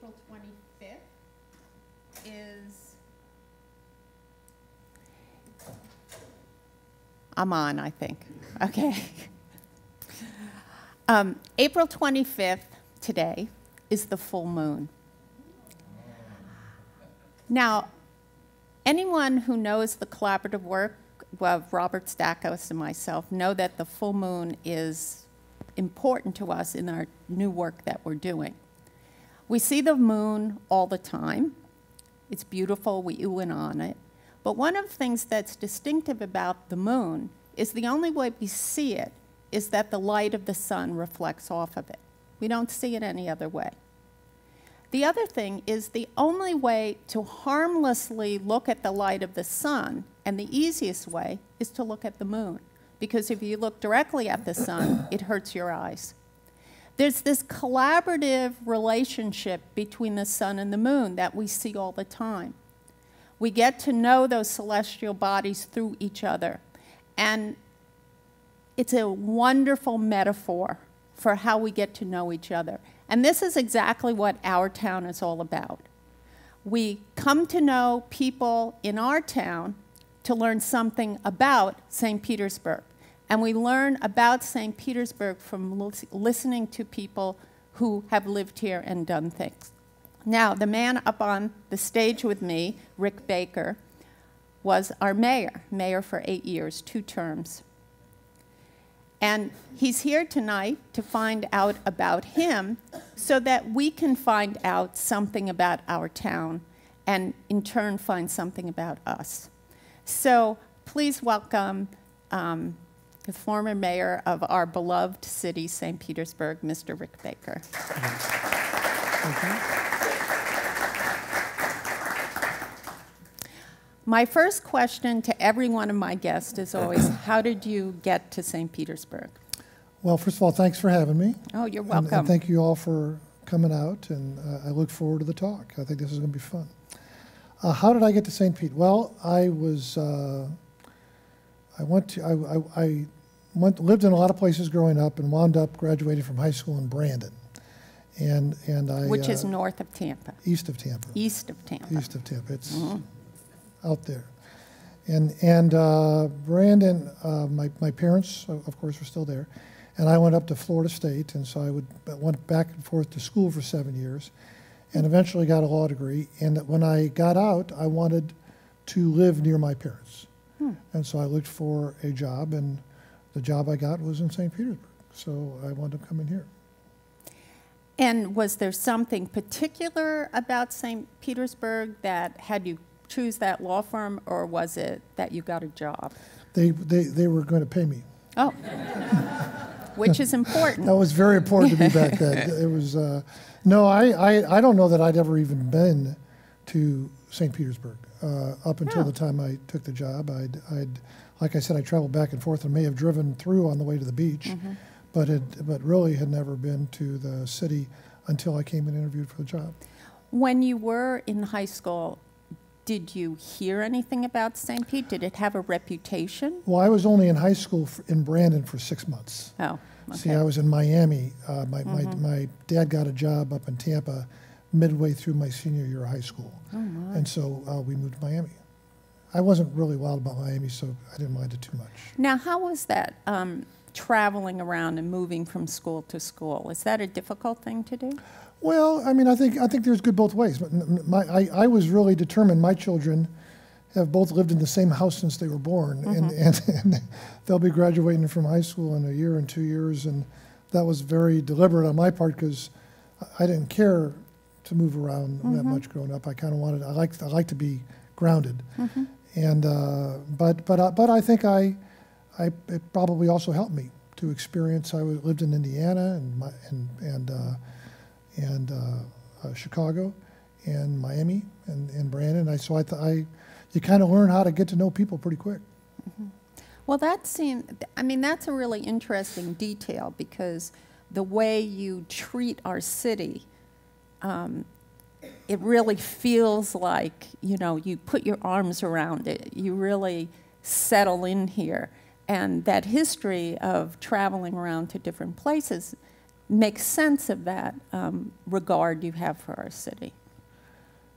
April 25th is, I'm on, I think. Okay. April 25th, today, is the full moon. Now, anyone who knows the collaborative work of Robert Stackhouse and myself know that the full moon is important to us in our new work that we're doing. We see the moon all the time. It's beautiful, we ooh and on it. But one of the things that's distinctive about the moon is the only way we see it is that the light of the sun reflects off of it. We don't see it any other way. The other thing is the only way to harmlessly look at the light of the sun, and the easiest way, is to look at the moon. Because if you look directly at the sun, it hurts your eyes. There's this collaborative relationship between the sun and the moon that we see all the time. We get to know those celestial bodies through each other. And it's a wonderful metaphor for how we get to know each other. And this is exactly what our town is all about. We come to know people in our town to learn something about St. Petersburg. And we learn about St. Petersburg from listening to people who have lived here and done things. Now, the man up on the stage with me, Rick Baker, was our mayor for 8 years, 2 terms. And he's here tonight to find out about him so that we can find out something about our town and in turn find something about us. So please welcome the former mayor of our beloved city, St. Petersburg, Mr. Rick Baker. My first question to every one of my guests is always, how did you get to St. Petersburg? Well, first of all, thanks for having me. Oh, you're welcome. And thank you all for coming out, and I look forward to the talk. I think this is going to be fun. How did I get to St. Pete? Well, I lived in a lot of places growing up and wound up graduating from high school in Brandon. Which is north of Tampa. East of Tampa. East of Tampa. East of Tampa. It's out there. And Brandon, my parents, of course, were still there. And I went up to Florida State, and so I went back and forth to school for 7 years and eventually got a law degree. And when I got out, I wanted to live near my parents. And so I looked for a job, and the job I got was in St. Petersburg. So I wound up coming here. And was there something particular about St. Petersburg that had you choose that law firm, or was it that you got a job? They were going to pay me. Oh, which is important. That was very important to me back then. It was, no, I don't know that I'd ever even been to St. Petersburg up until the time I took the job. Like I said, I traveled back and forth and may have driven through on the way to the beach, but really had never been to the city until I came and interviewed for the job. When you were in high school, did you hear anything about St. Pete? Did it have a reputation? Well, I was only in high school in Brandon for 6 months. Oh, okay. See, I was in Miami. My dad got a job up in Tampa midway through my senior year of high school. Oh, my. And so we moved to Miami. I wasn't really wild about Miami, so I didn't mind it too much. Now, how was that, traveling around and moving from school to school? Is that a difficult thing to do? Well, I mean, I think there's good both ways. But I was really determined. My children have both lived in the same house since they were born, and they'll be graduating from high school in a year and 2 years, and that was very deliberate on my part because I didn't care to move around that much growing up. I kind of wanted. I like to be grounded, and but I think it probably also helped me to experience. I lived in Indiana and Chicago, and Miami, and Brandon. You kind of learn how to get to know people pretty quick. Well, that's a really interesting detail because the way you treat our city, it really feels like, you put your arms around it. You really settle in here. And that history of traveling around to different places make sense of that regard you have for our city.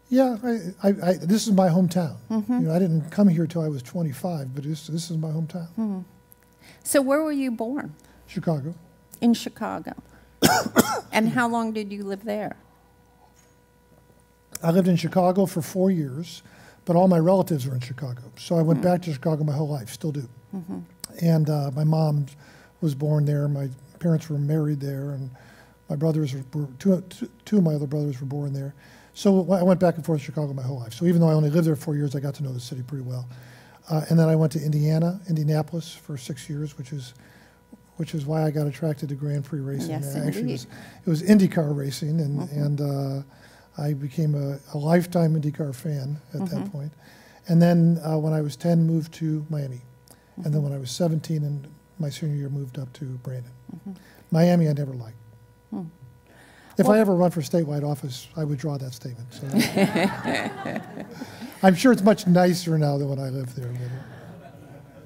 Yeah, this is my hometown. You know, I didn't come here till I was 25, but this is my hometown. So where were you born? Chicago. In Chicago. And how long did you live there? I lived in Chicago for 4 years, but all my relatives were in Chicago. So I went back to Chicago my whole life, still do. And my mom was born there. My parents were married there, and my brothers were two of my other brothers were born there. So I went back and forth to Chicago my whole life. So even though I only lived there 4 years, I got to know the city pretty well. And then I went to Indianapolis for 6 years, which is why I got attracted to Grand Prix racing. Yes, Actually, indeed. it was IndyCar racing, and I became a lifetime IndyCar fan at that point. And then when I was 10, moved to Miami. And then when I was 17, and my senior year, moved up to Brandon. Miami I never liked. If I ever run for statewide office, I would draw that statement. So I'm sure it's much nicer now than when I lived there.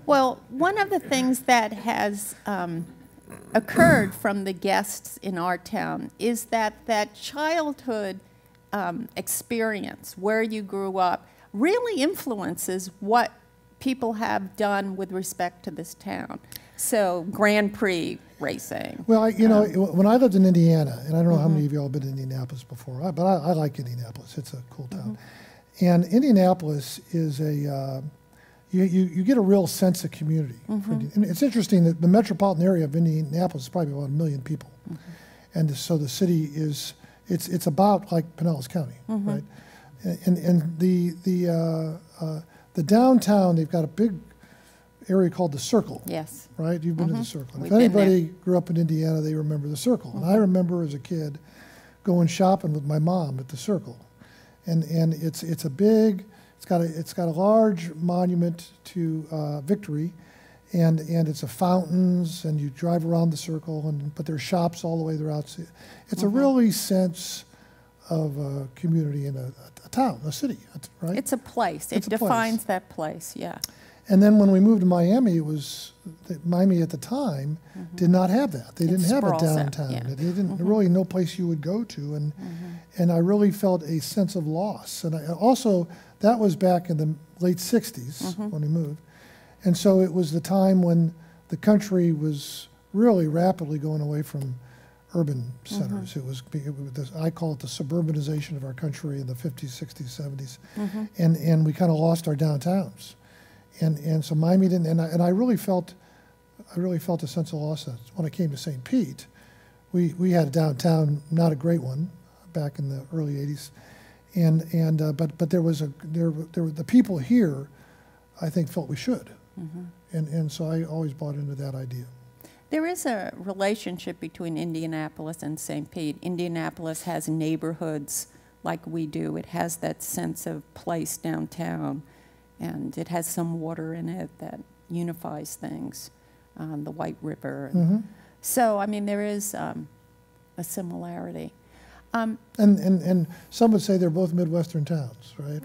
Well, one of the things that has occurred from the guests in our town is that childhood experience, where you grew up, really influences what people have done with respect to this town. So Grand Prix racing. Well, you know, when I lived in Indiana, and I don't know how many of you all have been to Indianapolis before, but I like Indianapolis. It's a cool town. And Indianapolis is you get a real sense of community. And it's interesting that the metropolitan area of Indianapolis is probably about 1 million people. And so the city is, it's about like Pinellas County, right? And the downtown, they've got a big area called the Circle. Yes. Right? You've been to the Circle. And We've if been anybody grew up in Indiana, they remember the Circle. And I remember as a kid going shopping with my mom at the Circle. And it's a big, it's got a large monument to Victory, and it's a fountains, and you drive around the Circle, but there's shops all the way throughout. It's a really sense of a community in a town, a city, right? It's a place. It defines that place, yeah. And then when we moved to Miami, Miami at the time did not have that. They didn't have a downtown. They didn't really no place you would go to, and I really felt a sense of loss. And also that was back in the late '60s when we moved, and so it was the time when the country was really rapidly going away from urban centers. I call it the suburbanization of our country in the 50s, 60s, 70s, and we kind of lost our downtowns. And so Miami didn't, and I really felt a sense of loss when I came to St. Pete. We had a downtown, not a great one, back in the early '80s, but there were the people here, I think, felt we should, and so I always bought into that idea. There is a relationship between Indianapolis and St. Pete. Indianapolis has neighborhoods like we do. It has that sense of place downtown. And it has some water in it that unifies things, the White River. So, I mean, there is a similarity. And some would say they're both Midwestern towns, right?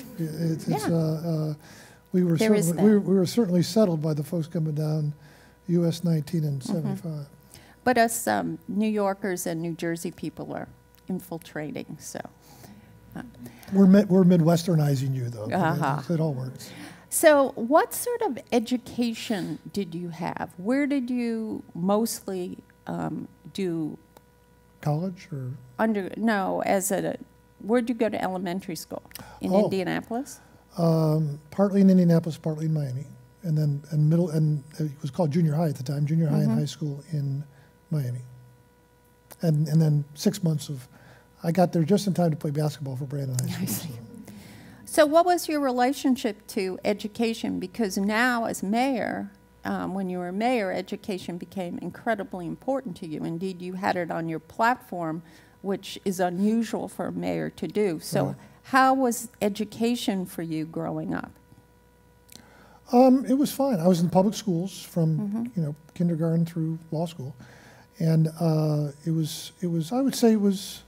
We were certainly settled by the folks coming down US 19 and 75. But us New Yorkers and New Jersey people are infiltrating, so. We're Midwesternizing you, though. It all works. So what sort of education did you have? Where did you mostly do? College or? Where'd you go to elementary school? In Indianapolis? Partly in Indianapolis, partly in Miami. And then and it was called junior high at the time, junior high and high school in Miami. And then 6 months I got there just in time to play basketball for Brandon High School. So what was your relationship to education? Because now as mayor, when you were mayor, education became incredibly important to you. Indeed, you had it on your platform, which is unusual for a mayor to do. So how was education for you growing up? It was fine. I was in public schools from kindergarten through law school. And it was I would say it was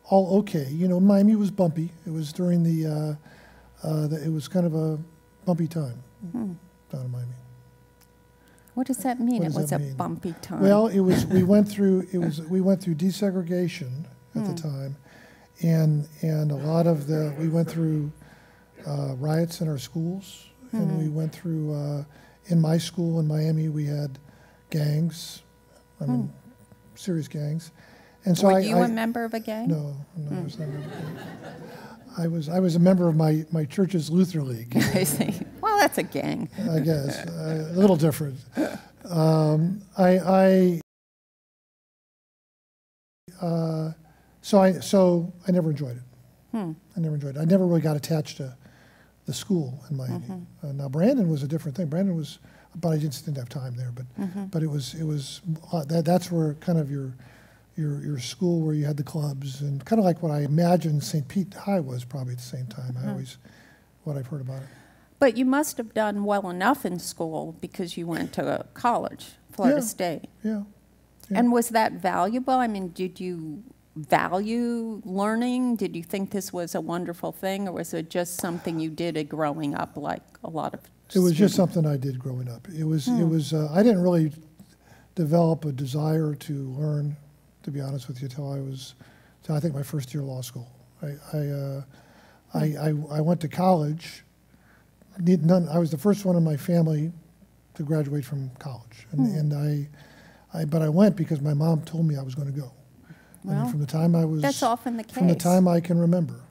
all okay. Miami was bumpy. It was during it was kind of a bumpy time down in Miami. What does that mean? What It does was that a mean? bumpy time. Well, we went through desegregation at the time, and a lot of we went through riots in our schools, and we went through in my school in Miami we had gangs, I mean serious gangs, and so Were you a member of a gang? No, I was not a member of a gang. I was a member of my church's Luther League. I see. Well, that's a gang. I guess a little different. So I never enjoyed it. I never enjoyed it. I never really got attached to the school in Miami. Now Brandon was a different thing. Brandon was, but I just didn't have time there. But it was that's where kind of your school where you had the clubs and kind of like what I imagined St. Pete High was probably at the same time. I always what I've heard about it. But you must have done well enough in school because you went to college, Florida State. Yeah. And was that valuable? I mean, did you value learning? Did you think this was a wonderful thing, or was it just something you did growing up like a lot of It was just something I did growing up. It was I didn't really develop a desire to learn, to be honest with you, till I think my first year of law school. I went to college. I was the first one in my family to graduate from college, but I went because my mom told me I was going to go. Well, I mean, from the time I was that's often the case. From the time I can remember,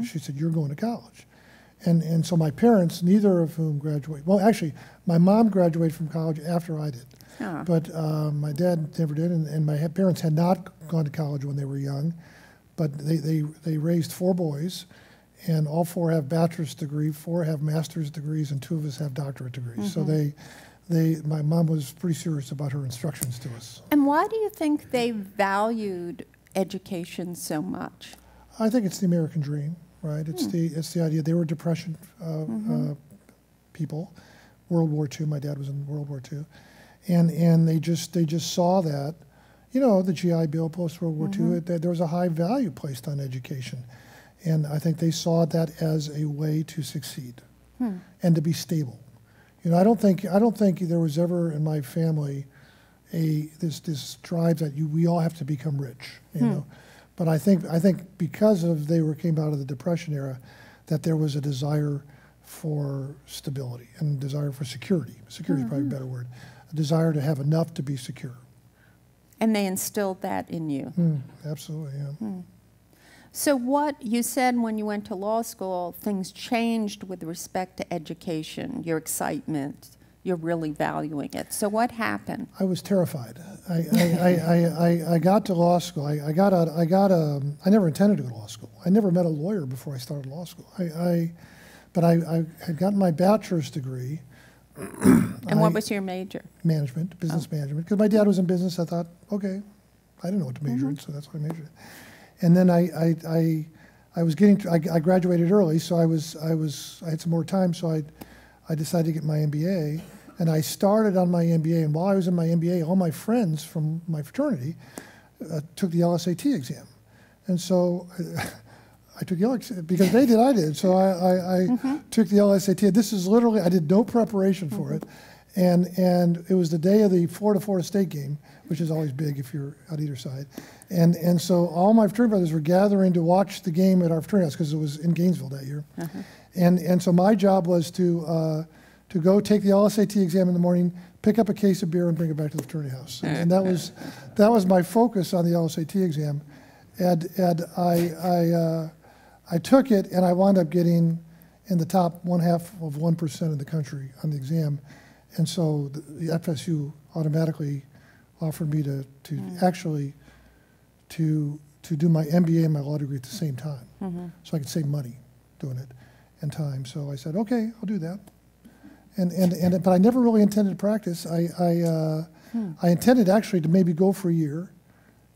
she said, "You're going to college," and so my parents, neither of whom graduated. Well, actually, my mom graduated from college after I did, but my dad never did, and my parents had not gone to college when they were young, but they raised 4 boys. And all 4 have bachelor's degree, 4 have master's degrees, and 2 of us have doctorate degrees. So my mom was pretty serious about her instructions to us. And why do you think they valued education so much? I think it's the American dream, right? It's the idea. They were Depression people, World War II. My dad was in World War II, and they just saw that, the GI Bill, post World War II. There was a high value placed on education. And I think they saw that as a way to succeed and to be stable. I don't think there was ever in my family this drive that we all have to become rich. But I think because they came out of the Depression era, that there was a desire for stability and desire for security. Security is probably a better word. A desire to have enough to be secure. And they instilled that in you. Absolutely, yeah. So what you said when you went to law school, things changed with respect to education, your excitement, you're really valuing it. So what happened? I was terrified. I got to law school. I never intended to go to law school. I never met a lawyer before I started law school. But I had gotten my bachelor's degree. And what was your major? Management, business management. Because my dad was in business, I thought, okay, I didn't know what to major in, so that's what I majored in. And then I graduated early, so I had some more time, so I decided to get my MBA, and I started on my MBA. And while I was in my MBA, all my friends from my fraternity took the LSAT exam, and so I took the LSAT because they did, I did. So I took the LSAT. This is literally, I did no preparation for it, and it was the day of the Florida State game, which is always big if you're on either side. And so all my fraternity brothers were gathering to watch the game at our fraternity house because it was in Gainesville that year. And so my job was to go take the LSAT exam in the morning, pick up a case of beer, and bring it back to the fraternity house. And that was my focus on the LSAT exam. And I took it, and I wound up getting in the top 0.5% of the country on the exam. And so the FSU automatically offered me to actually to do my MBA and my law degree at the same time, so I could save money doing it and time. So I said, okay, I'll do that. But I never really intended to practice. I intended actually to maybe go for a year,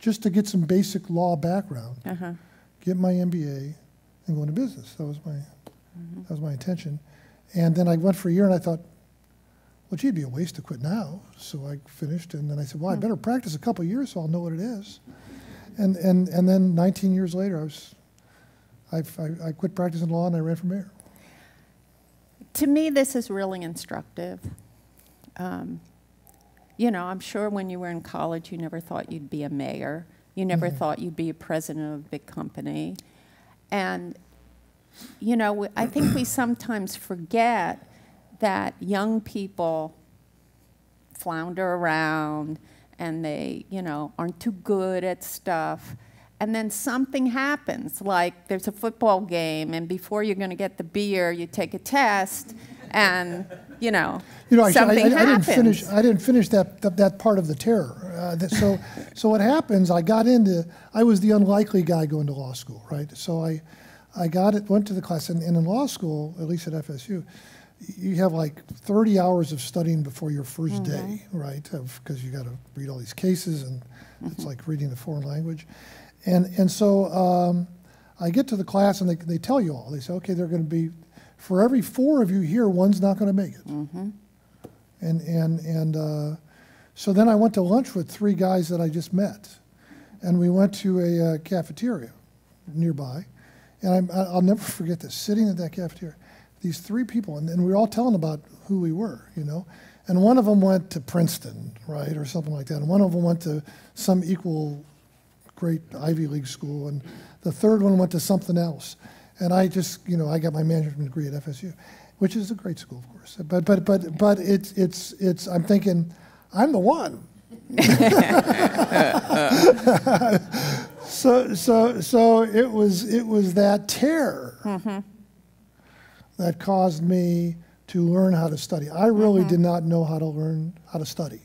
just to get some basic law background, get my MBA, and go into business. That was my intention. And then I went for a year, and I thought, well, gee, it'd be a waste to quit now. So I finished, and then I said, well, I better practice a couple of years so I'll know what it is. And then 19 years later, I quit practicing law and I ran for mayor. To me, this is really instructive. you know, I'm sure when you were in college, you never thought you'd be a mayor. You never thought you'd be a president of a big company. And, you know, I think we sometimes forget that young people flounder around and they, you know, aren't too good at stuff. And then something happens, like there's a football game, and before you're going to get the beer, you take a test, and something happens. I didn't finish that part of the terror. So what happens? I was the unlikely guy going to law school, right? So I went to the class, and in law school, at least at FSU, you have like 30 hours of studying before your first day, right? Because you got to read all these cases, and it's like reading a foreign language. And so I get to the class, and they tell you all. They say, okay, they're going to be, for every 4 of you here, one's not going to make it. So then I went to lunch with 3 guys that I just met, and we went to a cafeteria nearby, and I'll never forget this. Sitting at that cafeteria, these 3 people, and we were all telling about who we were, you know. And one of them went to Princeton, right, or something like that, and one of them went to some equal great Ivy League school, and the third one went to something else. And I just, I got my management degree at FSU, which is a great school, of course. But it's I'm thinking, I'm the one. So it was that terror that caused me to learn how to study. I really did not know how to learn how to study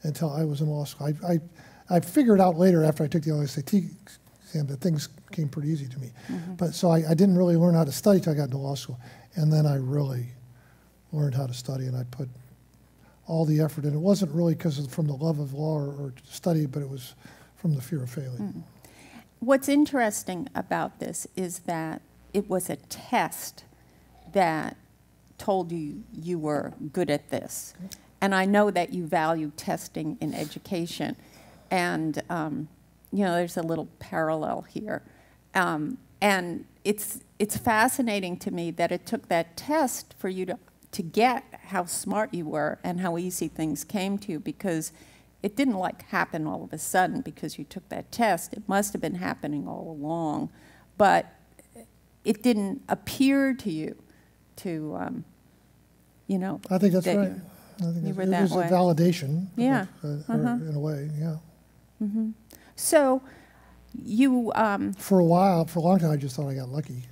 until I was in law school. I figured out later after I took the LSAT exam that things came pretty easy to me. But so I didn't really learn how to study till I got into law school. And then I really learned how to study, and I put all the effort in. It wasn't really from the love of law or study, but it was from the fear of failing. What's interesting about this is that it was a test that told you you were good at this. And I know that you value testing in education. And, there's a little parallel here. And it's fascinating to me that it took that test for you to get how smart you were and how easy things came to you, because it didn't happen all of a sudden because you took that test. It must have been happening all along, but it didn't appear to you to, I think that's right. I think you were it that was way. a validation, yeah, in a way, yeah. So you for a long time, I just thought I got lucky,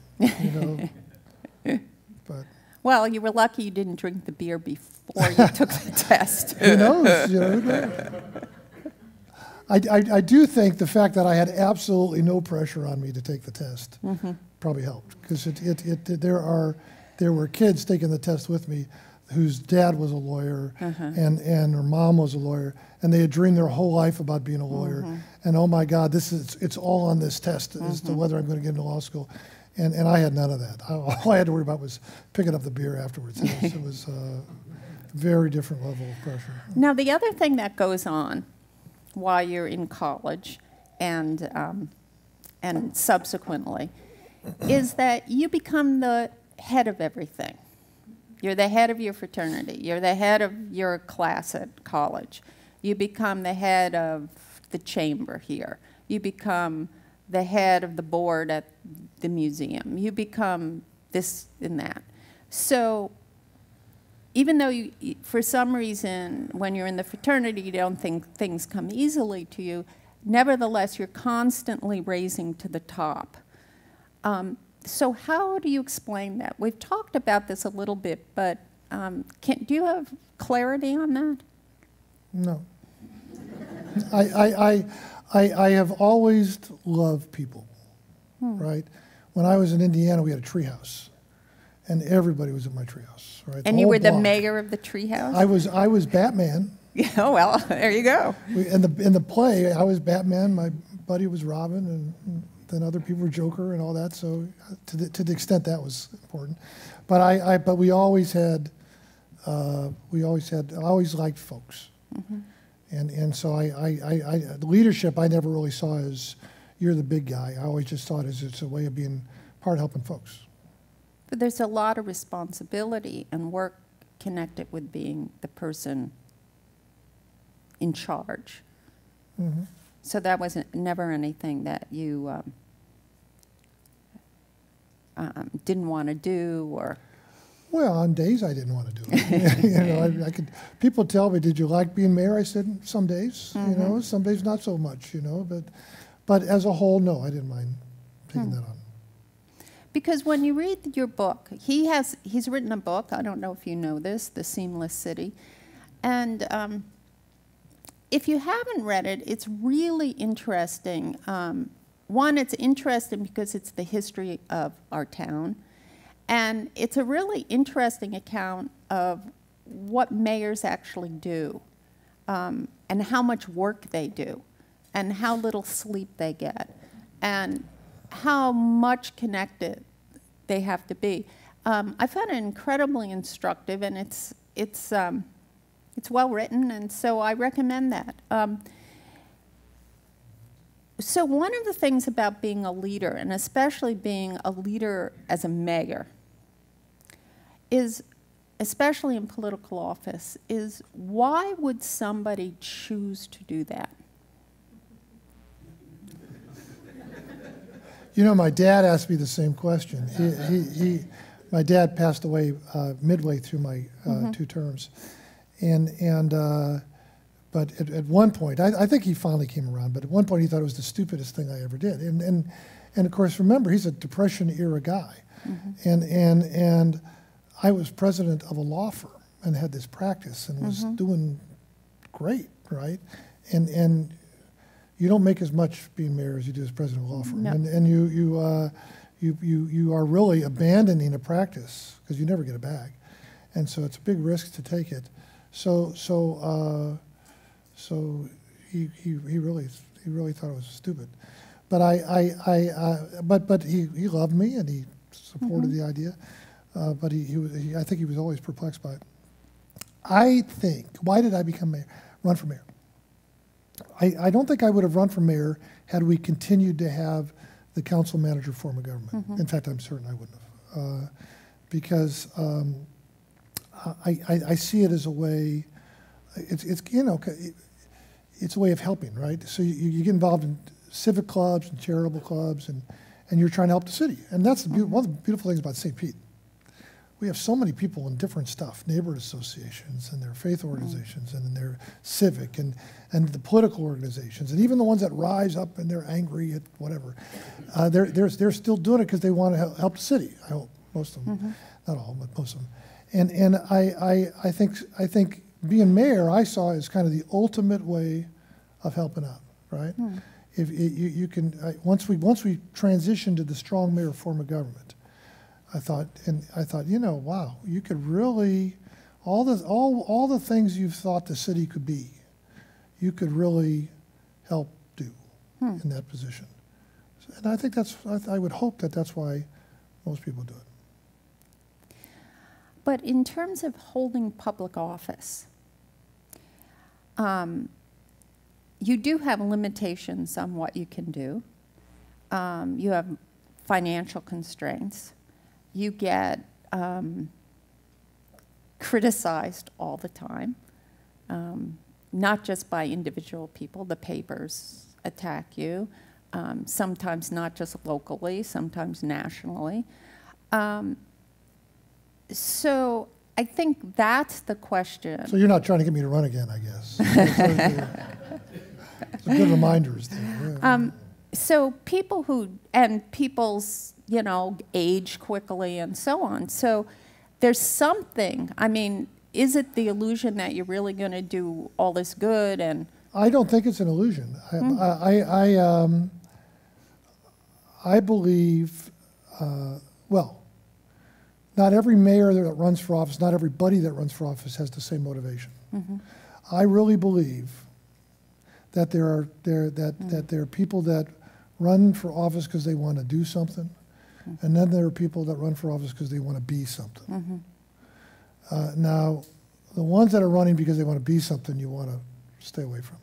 But well, you were lucky you didn't drink the beer before you took the test. Who knows? I do think the fact that I had absolutely no pressure on me to take the test probably helped, because there were kids taking the test with me whose dad was a lawyer and their mom was a lawyer, and they had dreamed their whole life about being a lawyer. And oh my God, it's all on this test as to whether I'm going to get into law school. And I had none of that. All I had to worry about was picking up the beer afterwards. It was a very different level of pressure. Now, the other thing that goes on while you're in college and subsequently is that you become the head of everything. You're the head of your fraternity. You're the head of your class at college. You become the head of the chamber here. You become the head of the board at the museum. You become this and that. So even though for some reason, when you're in the fraternity, you don't think things come easily to you, nevertheless, you're constantly raising to the top. So how do you explain that? We've talked about this a little bit, but do you have clarity on that? No. I have always loved people, right? When I was in Indiana, we had a treehouse, and everybody was at my treehouse, right? And you were the mayor of the treehouse? I was Batman. Oh, well, there you go. In the play, I was Batman, my buddy was Robin, and then other people were Joker and all that, so to the extent that was important. But we always had, I always liked folks. And so the leadership I never really saw as you're the big guy. I always just thought as it's a way of being part of helping folks. But there's a lot of responsibility and work connected with being the person in charge. Mm-hmm. So that was never anything that you didn't want to do, or? Well, on days I didn't want to do it. You know, I could. People tell me, "Did you like being mayor?" I said, "Some days, you know, some days not so much, you know." But as a whole, no, I didn't mind taking that on. Because when you read your book, he's written a book. I don't know if you know this, The Seamless City, and if you haven't read it, it's really interesting. One, it's interesting because it's the history of our town. And it's a really interesting account of what mayors actually do, and how much work they do, and how little sleep they get, and how much connected they have to be. I found it incredibly instructive, and it's well written, and so I recommend that. So one of the things about being a leader, and especially being a leader as a mayor, is, especially in political office, is why would somebody choose to do that? You know, my dad asked me the same question. My dad passed away midway through my 2 terms, but at one point, I think he finally came around. But at one point, he thought it was the stupidest thing I ever did. And of course, remember, he's a Depression era guy, and I was president of a law firm and had this practice and was doing great, right? And you don't make as much being mayor as you do as president of a law firm. No. And you are really abandoning a practice because you never get it back. And so it's a big risk to take it. So he really thought it was stupid. But but he loved me and he supported the idea. But I think he was always perplexed by it. I think, why did I run for mayor? I don't think I would have run for mayor had we continued to have the council manager form of government. In fact, I'm certain I wouldn't have. Because I see it as a way, it's a way of helping, right? So you get involved in civic clubs and charitable clubs, and you're trying to help the city. And that's one of the beautiful things about St. Pete. We have so many people in different stuff, neighborhood associations and their faith organizations and their civic and the political organizations, and even the ones that rise up and they're angry at whatever. They're still doing it because they want to help the city. I hope, most of them, not all, but most of them. And I think being mayor, I saw as kind of the ultimate way of helping out, right? If you can, once we transitioned to the strong mayor form of government, I thought, you know, wow, you could really, all the things you've thought the city could be, you could really help do in that position. And I think I would hope that's why most people do it. But in terms of holding public office, you do have limitations on what you can do. You have financial constraints. You get criticized all the time, not just by individual people. The papers attack you, sometimes not just locally, sometimes nationally. So I think that's the question. So you're not trying to get me to run again, I guess. Some good reminders there. Yeah. So people's, you know, age quickly and so on. So there's something, I mean, is it the illusion that you're really going to do all this good? And I don't think it's an illusion. I believe, well, not every mayor that runs for office, not everybody that runs for office has the same motivation. I really believe that there are people that run for office because they want to do something, and then there are people that run for office because they want to be something. Now, the ones that are running because they want to be something, you want to stay away from.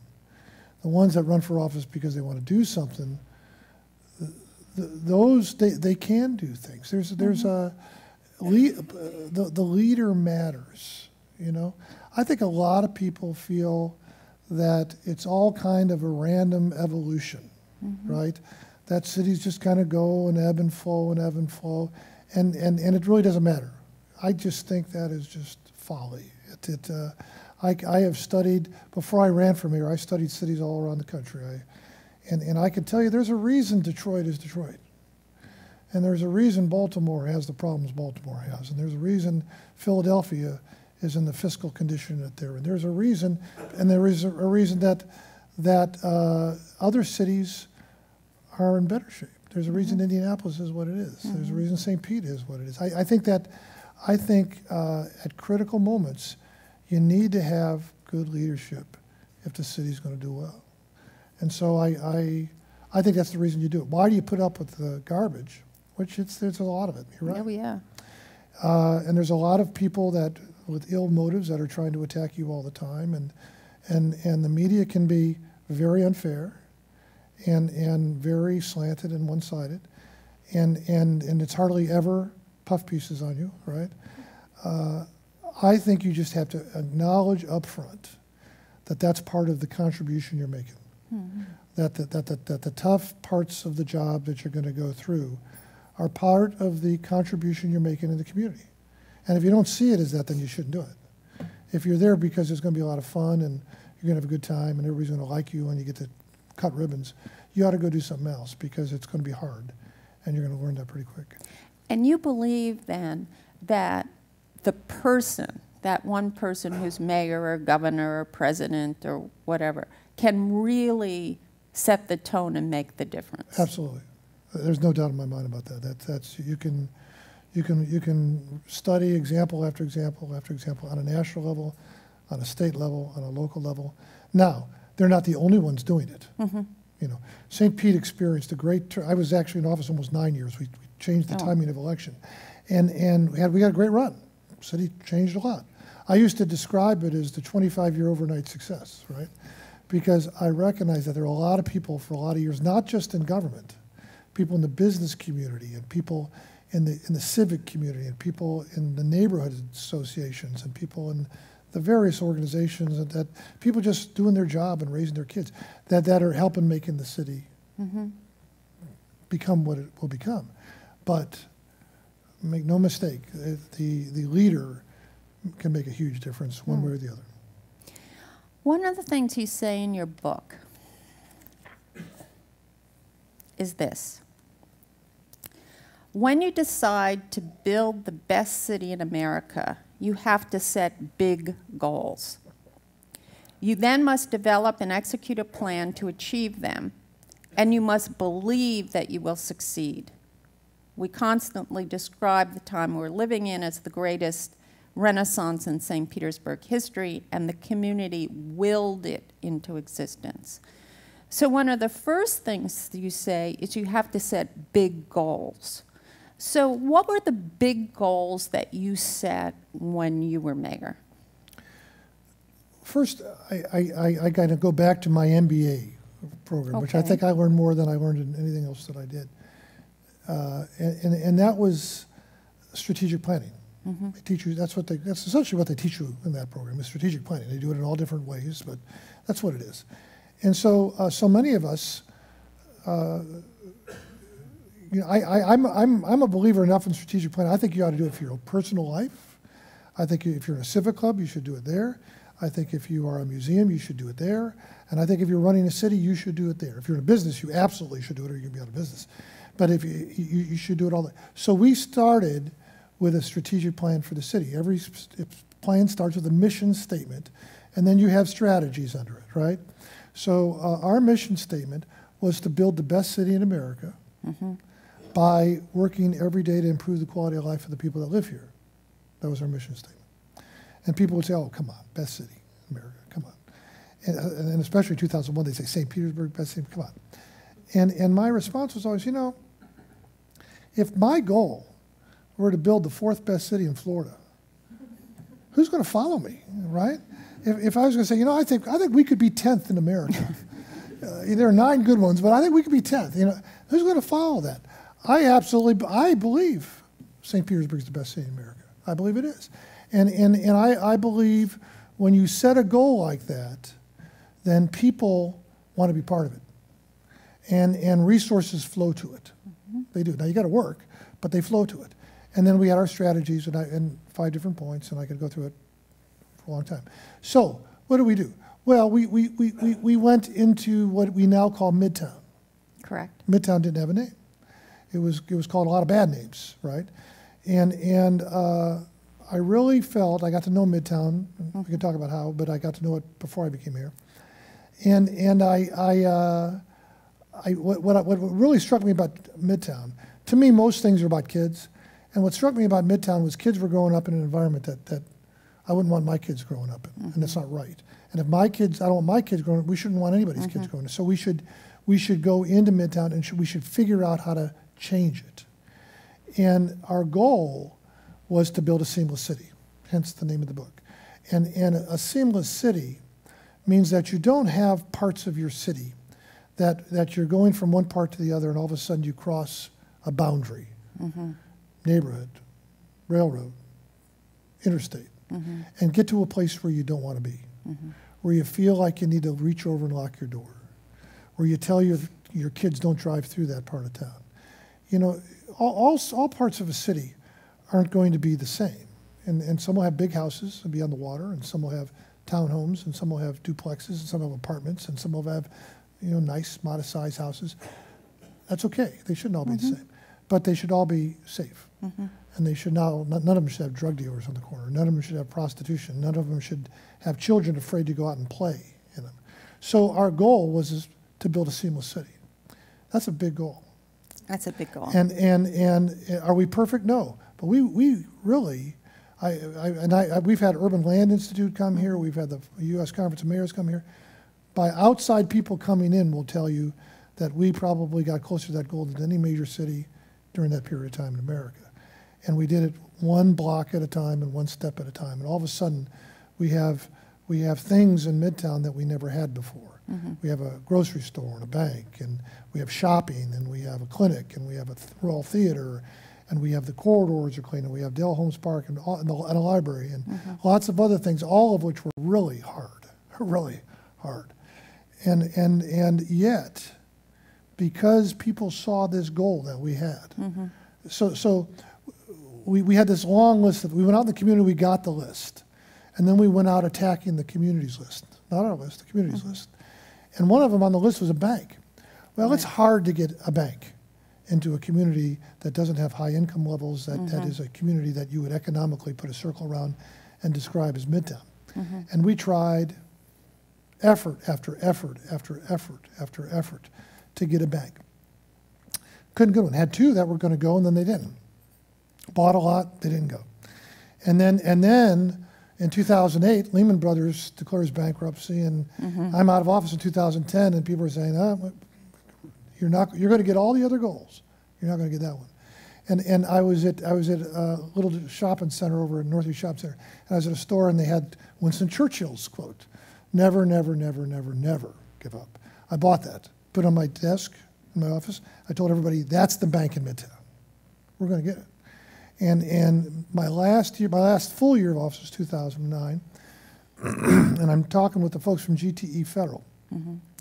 The ones that run for office because they want to do something, those they can do things. There's a the leader matters. You know, I think a lot of people feel that it's all kind of a random evolution, right? That cities just kind of go and ebb and flow and ebb and flow, and it really doesn't matter. I just think that is just folly. I have studied, before I ran for mayor, I studied cities all around the country. And I can tell you there's a reason Detroit is Detroit. And there's a reason Baltimore has the problems Baltimore has. And there's a reason Philadelphia is in the fiscal condition that they're in. There's a reason, and there is a reason that other cities are in better shape. There's a reason Indianapolis is what it is. There's a reason St. Pete is what it is. I think at critical moments, you need to have good leadership if the city's going to do well. And so I think that's the reason you do it. Why do you put up with the garbage? Which there's a lot of it. You're right. Oh, yeah. And there's a lot of people that with ill motives that are trying to attack you all the time, and the media can be very unfair, and very slanted and one-sided, and it's hardly ever puff pieces on you, right? I think you just have to acknowledge up front that that's part of the contribution you're making. That the tough parts of the job that you're going to go through are part of the contribution you're making in the community. And if you don't see it as that, then you shouldn't do it. If you're there because there's going to be a lot of fun and you're going to have a good time and everybody's going to like you and you get to cut ribbons, you ought to go do something else because it's going to be hard and you're going to learn that pretty quick. And you believe then that the person, that one person who's mayor or governor or president or whatever, can really set the tone and make the difference? Absolutely. There's no doubt in my mind about that. That's you can study example after example after example on a national level, on a state level, on a local level. Now, they're not the only ones doing it. You know, St. Pete experienced a great. I was actually in office almost 9 years. We changed the timing of election, and we got a great run. The city changed a lot. I used to describe it as the 25-year overnight success, right? Because I recognize that there are a lot of people for a lot of years, not just in government, people in the business community and people in the civic community and people in the neighborhood associations and people in the various organizations and that people just doing their job and raising their kids that are helping making the city become what it will become. But make no mistake, the leader can make a huge difference one way or the other. One of the things you say in your book is this: when you decide to build the best city in America, you have to set big goals. You then must develop and execute a plan to achieve them, and you must believe that you will succeed. We constantly describe the time we're living in as the greatest Renaissance in St. Petersburg history, and the community willed it into existence. So one of the first things you say is you have to set big goals. So what were the big goals that you set when you were mayor? First, I kind of go back to my MBA program, which I think I learned more than I learned in anything else that I did. And that was strategic planning. They teach you, that's essentially what they teach you in that program, is strategic planning. They do it in all different ways, but that's what it is. And so, so many of us, you know, I'm a believer enough in strategic planning. I think you ought to do it for your personal life. I think if you're in a civic club, you should do it there. I think if you are a museum, you should do it there. And I think if you're running a city, you should do it there. If you're in a business, you absolutely should do it or you're going to be out of business. But if you should do it all there. So we started with a strategic plan for the city. Every plan starts with a mission statement, and then you have strategies under it, right? So our mission statement was to build the best city in America by working every day to improve the quality of life of the people that live here. That was our mission statement. And people would say, oh, come on, best city in America, come on. And especially in 2001, they'd say, St. Petersburg, best city, come on. And my response was always, you know, if my goal were to build the 4th best city in Florida, who's going to follow me, right? If I was going to say, you know, I think we could be 10th in America. There are 9 good ones, but I think we could be 10th. You know, who's going to follow that? I believe St. Petersburg is the best city in America. I believe it is. And I believe when you set a goal like that, then people want to be part of it. And resources flow to it. They do. Now, you got to work, but they flow to it. And then we had our strategies and 5 different points, and I could go through it for a long time. So what do? Well, we went into what we now call Midtown. Correct. Midtown didn't have a name. It was called a lot of bad names, right? And I really felt, I got to know Midtown. We can talk about how, but I got to know it before I became here. And what really struck me about Midtown, to me, most things are about kids. And what struck me about Midtown was kids were growing up in an environment that I wouldn't want my kids growing up in, and that's not right. And if my kids, I don't want my kids growing up, we shouldn't want anybody's kids growing up. So we should go into Midtown and we should figure out how to change it. And our goal was to build a seamless city, hence the name of the book. And a seamless city means that you don't have parts of your city that you're going from one part to the other and all of a sudden you cross a boundary, neighborhood, railroad, interstate, and get to a place where you don't want to be, where you feel like you need to reach over and lock your door, where you tell your kids don't drive through that part of town. You know, all parts of a city aren't going to be the same. And some will have big houses and be on the water, and some will have townhomes, and some will have duplexes, and some will have apartments, and some will have, nice, modest-sized houses. That's okay. They shouldn't all be the same. But they should all be safe. And they should none of them should have drug dealers on the corner. None of them should have prostitution. None of them should have children afraid to go out and play in them. So our goal was to build a seamless city. That's a big goal. That's a big goal. And are we perfect? No. But we really, we've had Urban Land Institute come here. We've had the U.S. Conference of Mayors come here. By outside people coming in will tell you that we probably got closer to that goal than any major city during that period of time in America. And we did it one block at a time and one step at a time. And all of a sudden, we have things in Midtown that we never had before. We have a grocery store and a bank, and we have shopping, and we have a clinic, and we have a Royal Theater, and we have the corridors are clean, and we have Dale Holmes Park and a library, and lots of other things, all of which were really hard, really hard. And yet, because people saw this goal that we had, so we had this long list. We went out in the community, we got the list. And then we went out attacking the community's list. Not our list, the community's list. And one of them on the list was a bank. Well, it's hard to get a bank into a community that doesn't have high income levels, that is a community that you would economically put a circle around and describe as Midtown. And we tried effort after effort after effort after effort to get a bank. Couldn't get one. Had 2 that were going to go, and then they didn't. Bought a lot, they didn't go. And then in 2008, Lehman Brothers declares bankruptcy, and I'm out of office in 2010, and people are saying, you're going to get all the other goals. You're not going to get that one. And I was at a little shopping center over at Northeast Shopping Center, and I was at a store, and they had Winston Churchill's quote, never, never, never, never, never give up. I bought that, put it on my desk in my office. I told everybody, that's the bank in Midtown. We're going to get it. And my last full year of office was 2009, and I'm talking with the folks from GTE Federal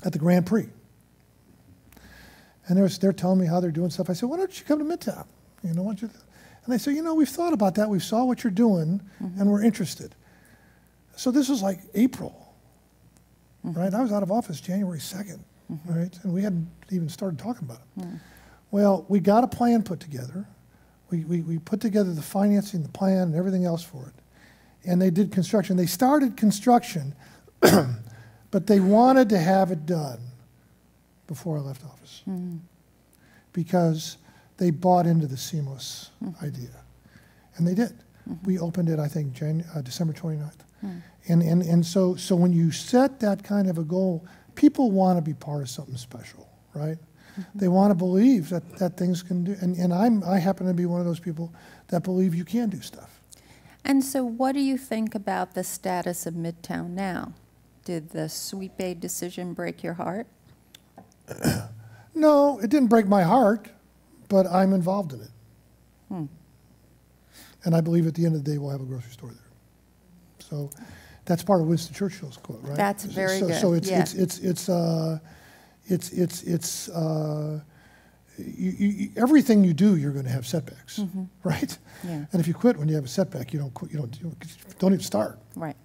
at the Grand Prix. And they're telling me how they're doing stuff. I said, why don't you come to Midtown? Why don't you? And they said, we've thought about that. We saw what you're doing, and we're interested. So this was like April, right? I was out of office January 2nd, right? And we hadn't even started talking about it. Well, we got a plan put together. We put together the financing, the plan, and everything else for it. And they did construction. They started construction, but they wanted to have it done before I left office because they bought into the seamless idea. And they did. We opened it, I think, December 29th. And so when you set that kind of a goal, people want to be part of something special, right? They want to believe that things can do, and I happen to be one of those people that believe you can do stuff. And so what do you think about the status of Midtown now? Did the Sweep Aid decision break your heart? No, it didn't break my heart, but I'm involved in it. And I believe at the end of the day we'll have a grocery store there. So That's part of Winston Churchill's quote, right? That's very good. So it's yeah. Everything you do, you're going to have setbacks, right? Yeah. And if you quit when you have a setback, you don't quit. You don't even start, Right.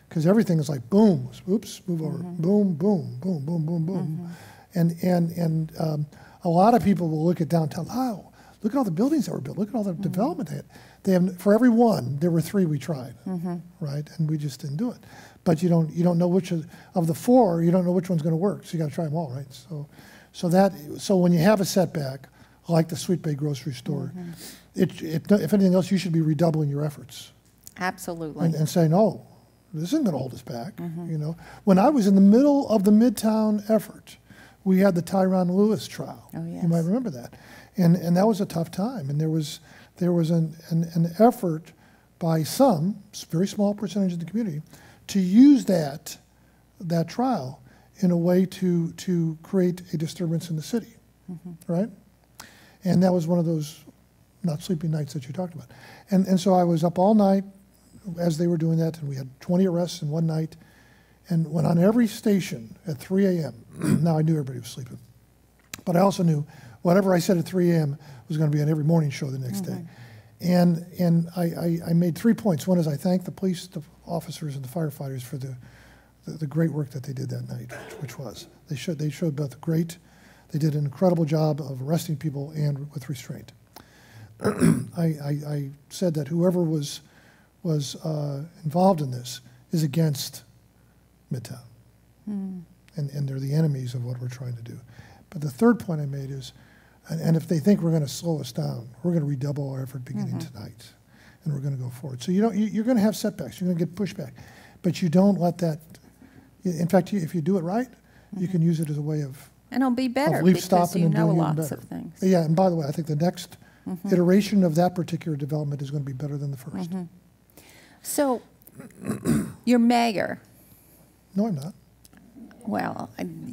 because everything is like boom, oops, move over, boom, boom, boom, boom, boom, boom, and a lot of people will look at downtown. Wow, look at all the buildings that were built. Look at all the development they had. They have, for every one, there were 3 we tried, right? And we just didn't do it. But you don't know which of the 4, you don't know which one's going to work. So you got to try them all, right? So when you have a setback, like the Sweet Bay grocery store, if anything else, you should be redoubling your efforts. Absolutely. And saying, oh, this isn't going to hold us back. You know, when I was in the middle of the Midtown effort, we had the Tyronn Lewis trial. Oh, yes. You might remember that, and that was a tough time. And there was an effort by some very small percentage of the community to use that trial in a way to create a disturbance in the city, right? And that was one of those not sleeping nights that you talked about. And so I was up all night as they were doing that, and we had 20 arrests in one night, and went on every station at 3 a.m. Now, I knew everybody was sleeping, but I also knew whatever I said at 3 a.m. was going to be on every morning show the next day. And I made 3 points. One is I thanked the police, the officers, and the firefighters for the great work that they did that night, which was they showed both they did an incredible job of arresting people and with restraint. I said that whoever was involved in this is against Midtown, and they're the enemies of what we're trying to do. But the third point I made is, and if they think we're going to slow us down, we're going to redouble our effort beginning tonight, and we're going to go forward. So you're going to have setbacks, you're going to get pushback, but you don't let that. In fact, if you do it right, you can use it as a way of And it'll be better leaf because stopping you and know doing even lots better. of things. Yeah, and by the way, I think the next iteration of that particular development is going to be better than the first. So, your mayor, No, I'm not. well,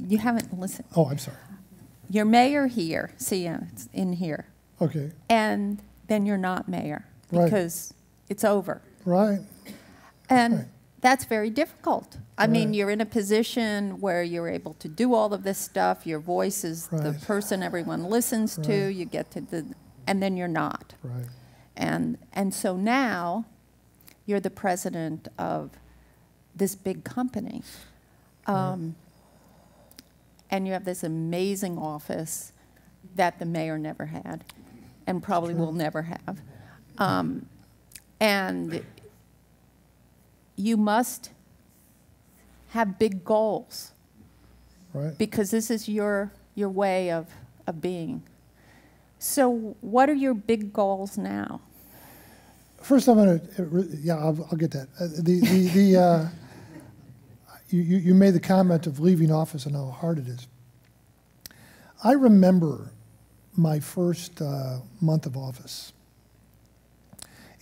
you haven't listened. Oh, I'm sorry. Your mayor here, see, it's in here, Okay, and then you're not mayor Right. because it's over. right. And Right. that's very difficult. I mean, Right. you're in a position where you're able to do all of this stuff. Your voice is the Right. person everyone listens to. Right. You get to and then you're not. Right. And so now you're the president of this big company. And you have this amazing office that the mayor never had and probably will never have. And you must have big goals Right. because this is your way of being. So what are your big goals now? First, I'm going to, I'll get that. You made the comment of leaving office and how hard it is. I remember my first month of office.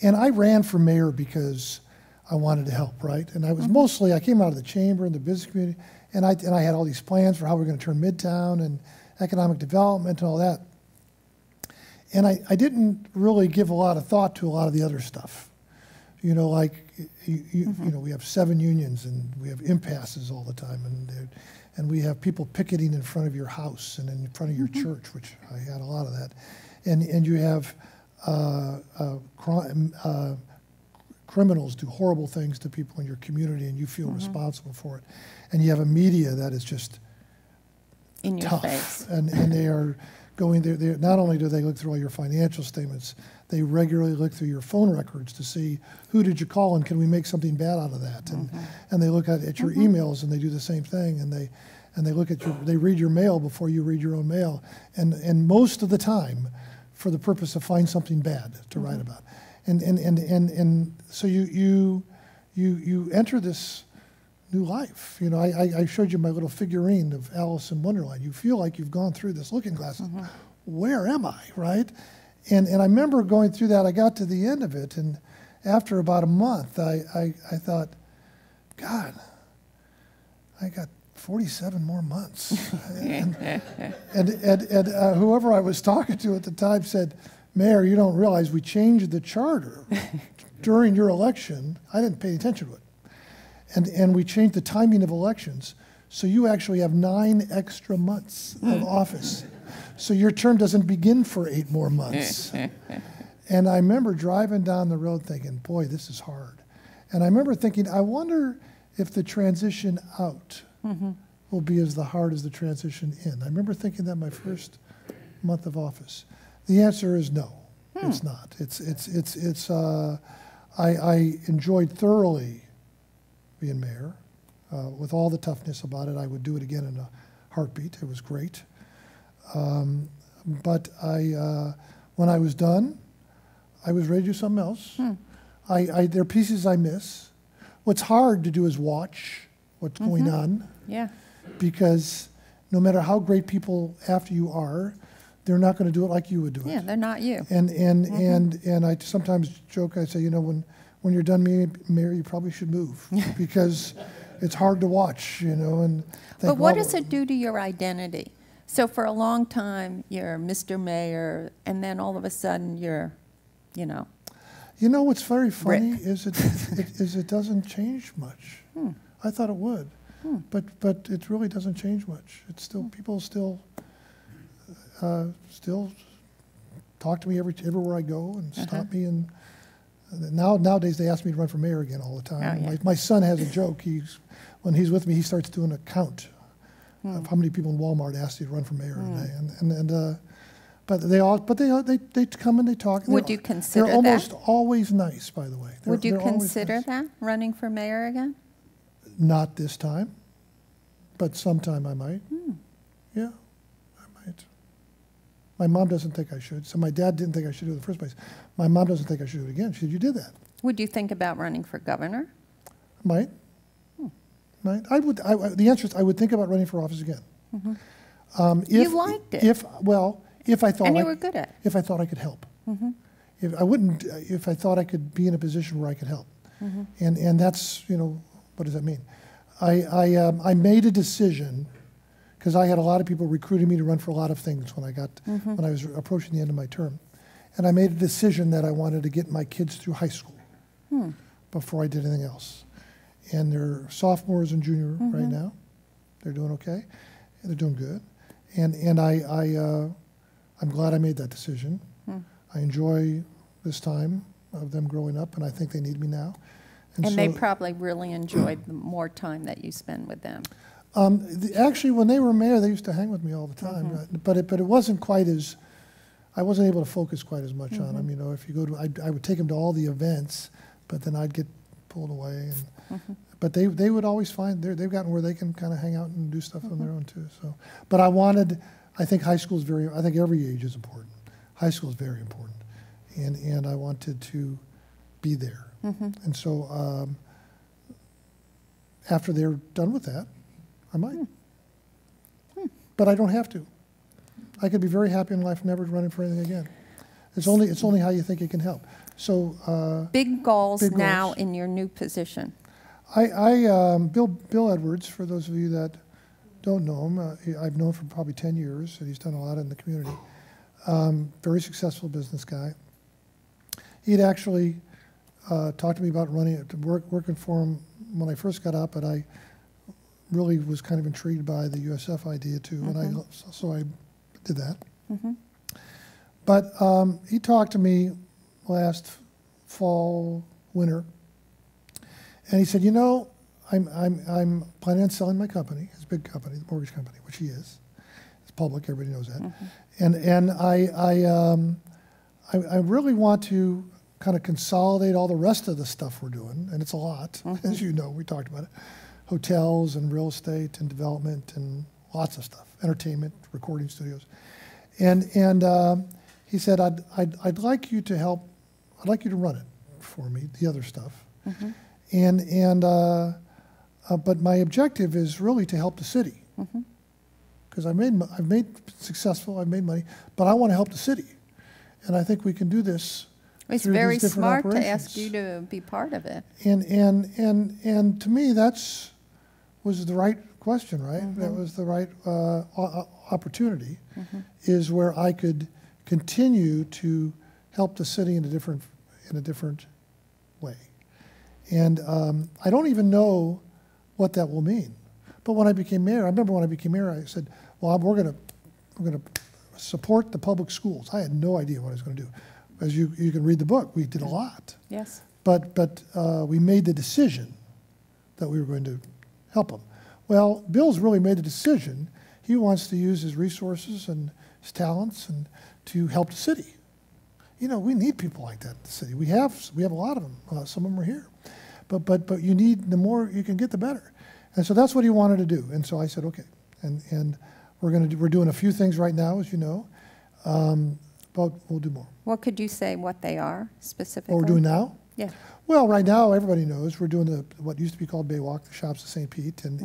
And I ran for mayor because I wanted to help, right? And I was I came out of the chamber and the business community, and I had all these plans for how we were going to turn Midtown and economic development and all that. And I didn't really give a lot of thought to a lot of the other stuff. You know, like, you know, we have 7 unions and we have impasses all the time, and we have people picketing in front of your house and in front of your church, which I had a lot of that. And you have criminals do horrible things to people in your community, and you feel responsible for it. And you have a media that is just In your tough, face. and they are going there. Not only do they look through all your financial statements, they regularly look through your phone records to see who did you call and can we make something bad out of that. And they look at your emails and they do the same thing, and they look at they read your mail before you read your own mail, and most of the time for the purpose of find something bad to write about. And so you enter this new life. You know, I showed you my little figurine of Alice in Wonderland. You feel like you've gone through this looking glass. Where am I, right? And I remember going through that. I got to the end of it, and after about a month, I thought, God, I got 47 more months. and whoever I was talking to at the time said, Mayor, you don't realize we changed the charter during your election. I didn't pay attention to it. And we changed the timing of elections, so you actually have 9 extra months of office. So your term doesn't begin for 8 more months. And I remember driving down the road thinking, boy, this is hard. And I remember thinking, I wonder if the transition out will be as hard as the transition in. I remember thinking that my first month of office. The answer is no, it's not. I enjoyed thoroughly being mayor. With all the toughness about it, I would do it again in a heartbeat. It was great. But when I was done, I was ready to do something else. There are pieces I miss. What's hard to do is watch what's going on. Yeah. Because no matter how great people after you are, they're not going to do it like you would do it. Yeah, they're not you. And I sometimes joke, I say, you know, when you're done mayor, you probably should move because it's hard to watch, you know. And but what does it do to your identity? So for a long time, you're Mr. Mayor, and then all of a sudden you're, you know. You know what's very funny Rick. is it doesn't change much. I thought it would, but it really doesn't change much. It's still people still talk to me everywhere I go and stop me. And nowadays they ask me to run for mayor again all the time. Oh, yeah. My son has a joke. When he's with me, he starts doing a count of how many people in Walmart asked you to run for mayor today. But they come and they talk. Would you consider that? They're almost always nice, by the way. Would you consider nice. that, running for mayor again? Not this time, but sometime I might. Yeah, I might. My mom doesn't think I should. So my dad didn't think I should do it in the first place. My mom doesn't think I should do it again. She said, you did that. Would you think about running for governor? Might. Might. The answer is I would think about running for office again. You liked it. If I thought and you were good at it. If I thought I could help. If I thought I could be in a position where I could help. And that's, you know, what does that mean? I made a decision because I had a lot of people recruiting me to run for a lot of things when I was approaching the end of my term. And I made a decision that I wanted to get my kids through high school before I did anything else. And they're sophomores and junior right now. They're doing okay. They're doing good. And I'm glad I made that decision. I enjoy this time of them growing up, and I think they need me now. And so, they probably really enjoyed the more time that you spend with them. Actually, when they were mayor, they used to hang with me all the time. But it wasn't quite as, I wasn't able to focus quite as much on them. You know, if you go to, I would take them to all the events, but then I'd get pulled away. But they would always find, they've gotten where they can kind of hang out and do stuff on their own too. So, but I think high school is I think every age is important. High school is very important. And I wanted to be there. And so after they're done with that, I might. But I don't have to. I could be very happy in life never running for anything again. It's only how you think it can help. So big goals now in your new position. Bill Edwards, for those of you that don't know him, I've known for probably 10 years, and he's done a lot in the community. Very successful business guy. He'd actually talked to me about working for him when I first got up, but I really was kind of intrigued by the USF idea too, and so I did that. But he talked to me last fall, winter, and he said, you know, I'm planning on selling my company, his big company, the mortgage company, which he is. It's public, everybody knows that. And I really want to kind of consolidate all the rest of the stuff we're doing, and it's a lot, as you know, we talked about it. Hotels and real estate and development and lots of stuff, entertainment, recording studios. And he said, I'd like you to help, I'd like you to run it for me, the other stuff. But my objective is really to help the city. Because I've made money, but I want to help the city. And I think we can do this. It's very smart to ask you to be part of it. And to me, was the right question, right? That was the right opportunity, is where I could continue to help the city in a different way. And I don't even know what that will mean. But when I became mayor, I remember when I became mayor, I said, well, we're going to support the public schools. I had no idea what I was going to do. As you can read the book, we did a lot. Yes. But we made the decision that we were going to help them. Well, Bill's really made the decision. He wants to use his resources and his talents and to help the city. You know, we need people like that in the city. We have a lot of them. Some of them are here. But you need, the more you can get, the better. And so that's what he wanted to do. And so I said, okay. And we're doing a few things right now, as you know, but we'll do more. Well, could you say what they are specifically? What we're doing now? Yeah. Well, right now, everybody knows we're doing what used to be called Baywalk, the Shops of St. Pete, and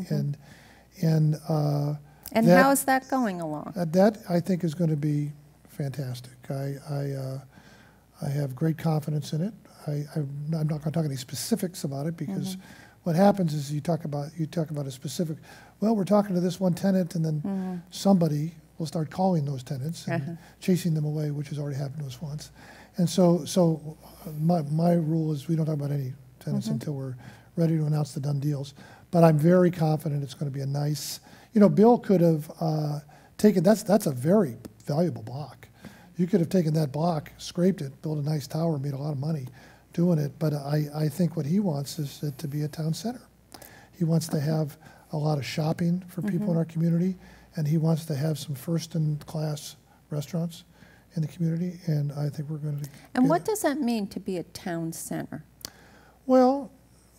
how is that going along? That I think is going to be fantastic. I have great confidence in it. I'm not going to talk any specifics about it because what happens is you talk about a specific. Well, we're talking to this one tenant, and then somebody will start calling those tenants and chasing them away, which has already happened to us once. And so my rule is we don't talk about any tenants until we're ready to announce the done deals. But I'm very confident it's going to be a nice. You know, Bill could have taken that's a very valuable block. You could have taken that block, scraped it, built a nice tower, made a lot of money doing it. But I think what he wants is it to be a town center. He wants to have a lot of shopping for people in our community, and he wants to have some first-in-class restaurants in the community, and I think we're going to. And what does that mean to be a town center? Well,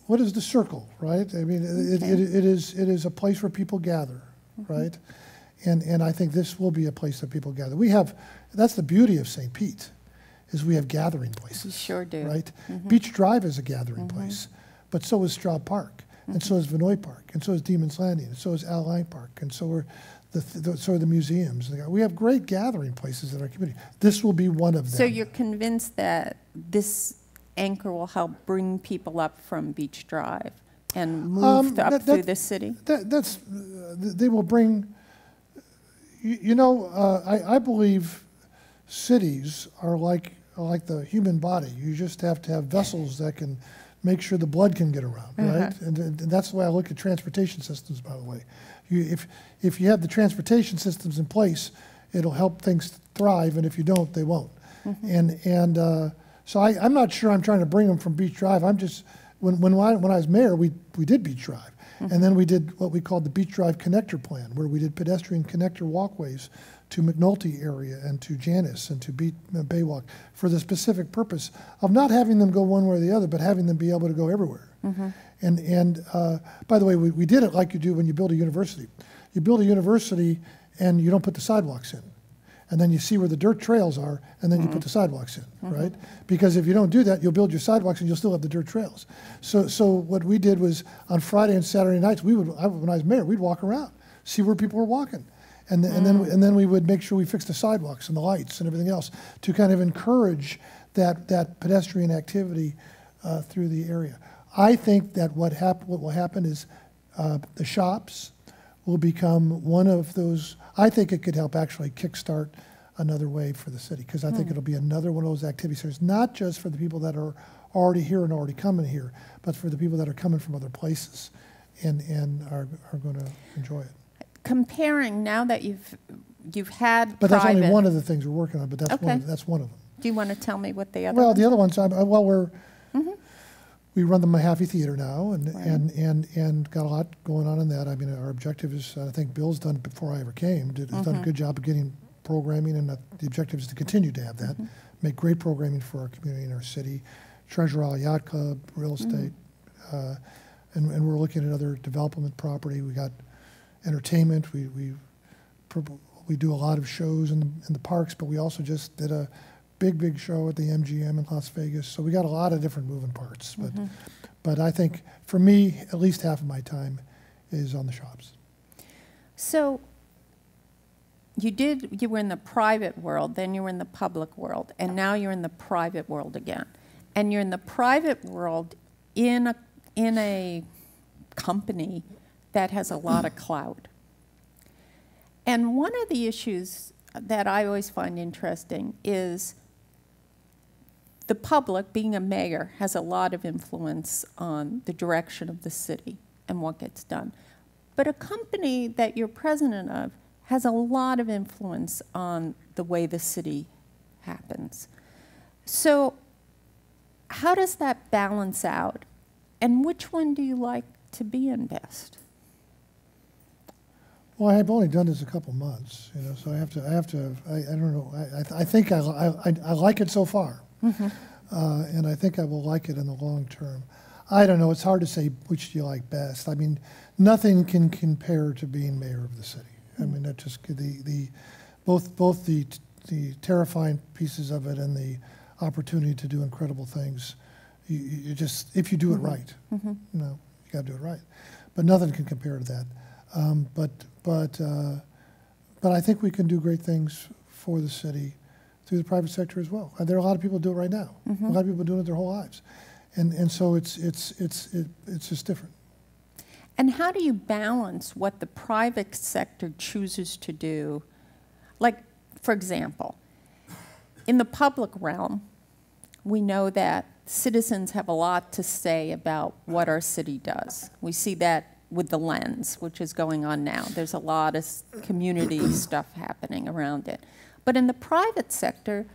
what is the circle, right? I mean, it is a place where people gather, right? And I think this will be a place that people gather. That's the beauty of St. Pete, is we have gathering places. We sure do. Right? Beach Drive is a gathering place, but so is Straub Park, and so is Vinoy Park, and so is Demon's Landing, and so is Alline Park, and so are the museums. We have great gathering places in our community. This will be one of them. So you're convinced that this anchor will help bring people up from Beach Drive and move up through the city? They will bring, I believe cities are like the human body. You just have to have vessels that can make sure the blood can get around, right? And that's the way I look at transportation systems, by the way. If you have the transportation systems in place, it'll help things thrive, and if you don't, they won't. So I'm not sure I'm trying to bring them from Beach Drive. I'm just, when I was mayor, we did Beach Drive. And then we did what we called the Beach Drive Connector Plan, where we did pedestrian connector walkways to McNulty area and to Janus and to Baywalk for the specific purpose of not having them go one way or the other, but having them be able to go everywhere. And by the way, we did it like you do when you build a university. You build a university and you don't put the sidewalks in. And then you see where the dirt trails are, and then you put the sidewalks in, right? Because if you don't do that, you'll build your sidewalks and you'll still have the dirt trails. So what we did was on Friday and Saturday nights, when I was mayor, we'd walk around, see where people were walking. And then we would make sure we fixed the sidewalks and the lights and everything else to kind of encourage that pedestrian activity through the area. I think that what will happen is the shops will become one of those. I think it could help actually kickstart another wave for the city, because I think it'll be another one of those activity centers, not just for the people that are already here and already coming here, but for the people that are coming from other places and are going to enjoy it. Comparing, now that you've had but private. That's only one of the things we're working on, but that's one of them. Do you want to tell me what the other Well, ones? the other ones, we run the Mahaffey Theater now, and got a lot going on in that. I mean, our objective is, I think Bill's done before I ever came, has done a good job of getting programming, and the objective is to continue to have that, make great programming for our community and our city, Treasure Isle Yacht Club, real estate, and we're looking at other development property. We got entertainment. We do a lot of shows in the parks, but we also just did a big show at the MGM in Las Vegas. So we got a lot of different moving parts. But I think for me, at least half of my time is on the shops. So you were in the private world, then you were in the public world, and now you're in the private world again. And you're in the private world in a company that has a lot of clout. And one of the issues that I always find interesting is the public, being a mayor, has a lot of influence on the direction of the city and what gets done. But a company that you're president of has a lot of influence on the way the city happens. So how does that balance out? And which one do you like to be in best? Well, I've only done this a couple months, you know, so I don't know. I think I like it so far. Mm-hmm. And I think I will like it in the long term. I don't know. It's hard to say which do you like best. I mean, nothing can compare to being mayor of the city. I mean, that just both the terrifying pieces of it and the opportunity to do incredible things. You just, if you do it right, Mm-hmm. you know, you got to do it right. But nothing can compare to that. But I think we can do great things for the city through the private sector as well. And there are a lot of people who do it right now. Mm-hmm. A lot of people doing it their whole lives, and so it's just different. And how do you balance what the private sector chooses to do? Like, for example, in the public realm, we know that citizens have a lot to say about what our city does. We see that with the lens, which is going on now. There's a lot of community stuff happening around it. But in the private sector,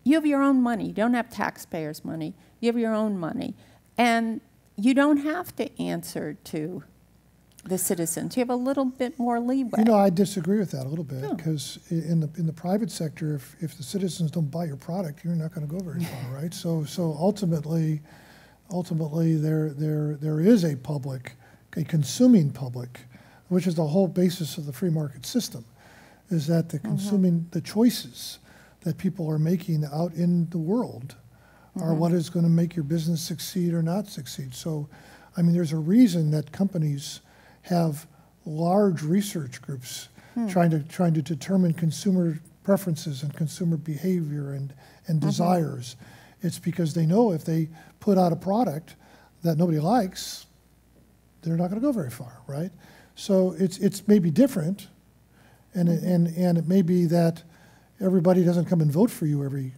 you have your own money. You don't have taxpayers' money. You have your own money. And you don't have to answer to the citizens. You have a little bit more leeway. You know, I disagree with that a little bit, Oh. because in the private sector, if the citizens don't buy your product, you're not going to go very far, right? So ultimately there is a public, a consuming public, which is the whole basis of the free market system, is that the consuming, the choices that people are making out in the world are what is going to make your business succeed or not succeed. So, I mean, there's a reason that companies have large research groups trying to determine consumer preferences and consumer behavior and desires. It's because they know if they put out a product that nobody likes, they're not going to go very far, right? So it's maybe different, and it may be that everybody doesn't come and vote for you every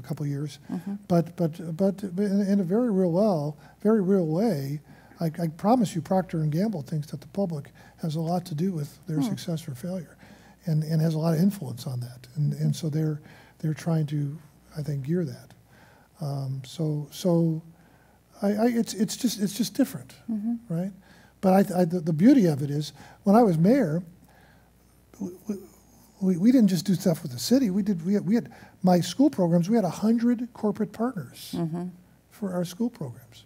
couple of years, but in a very real way, I promise you, Procter & Gamble thinks that the public has a lot to do with their success or failure, and has a lot of influence on that, and so they're trying to, I think, gear that. It's just different, right? But the beauty of it is, when I was mayor, we didn't just do stuff with the city. We had my school programs. We had 100 corporate partners for our school programs.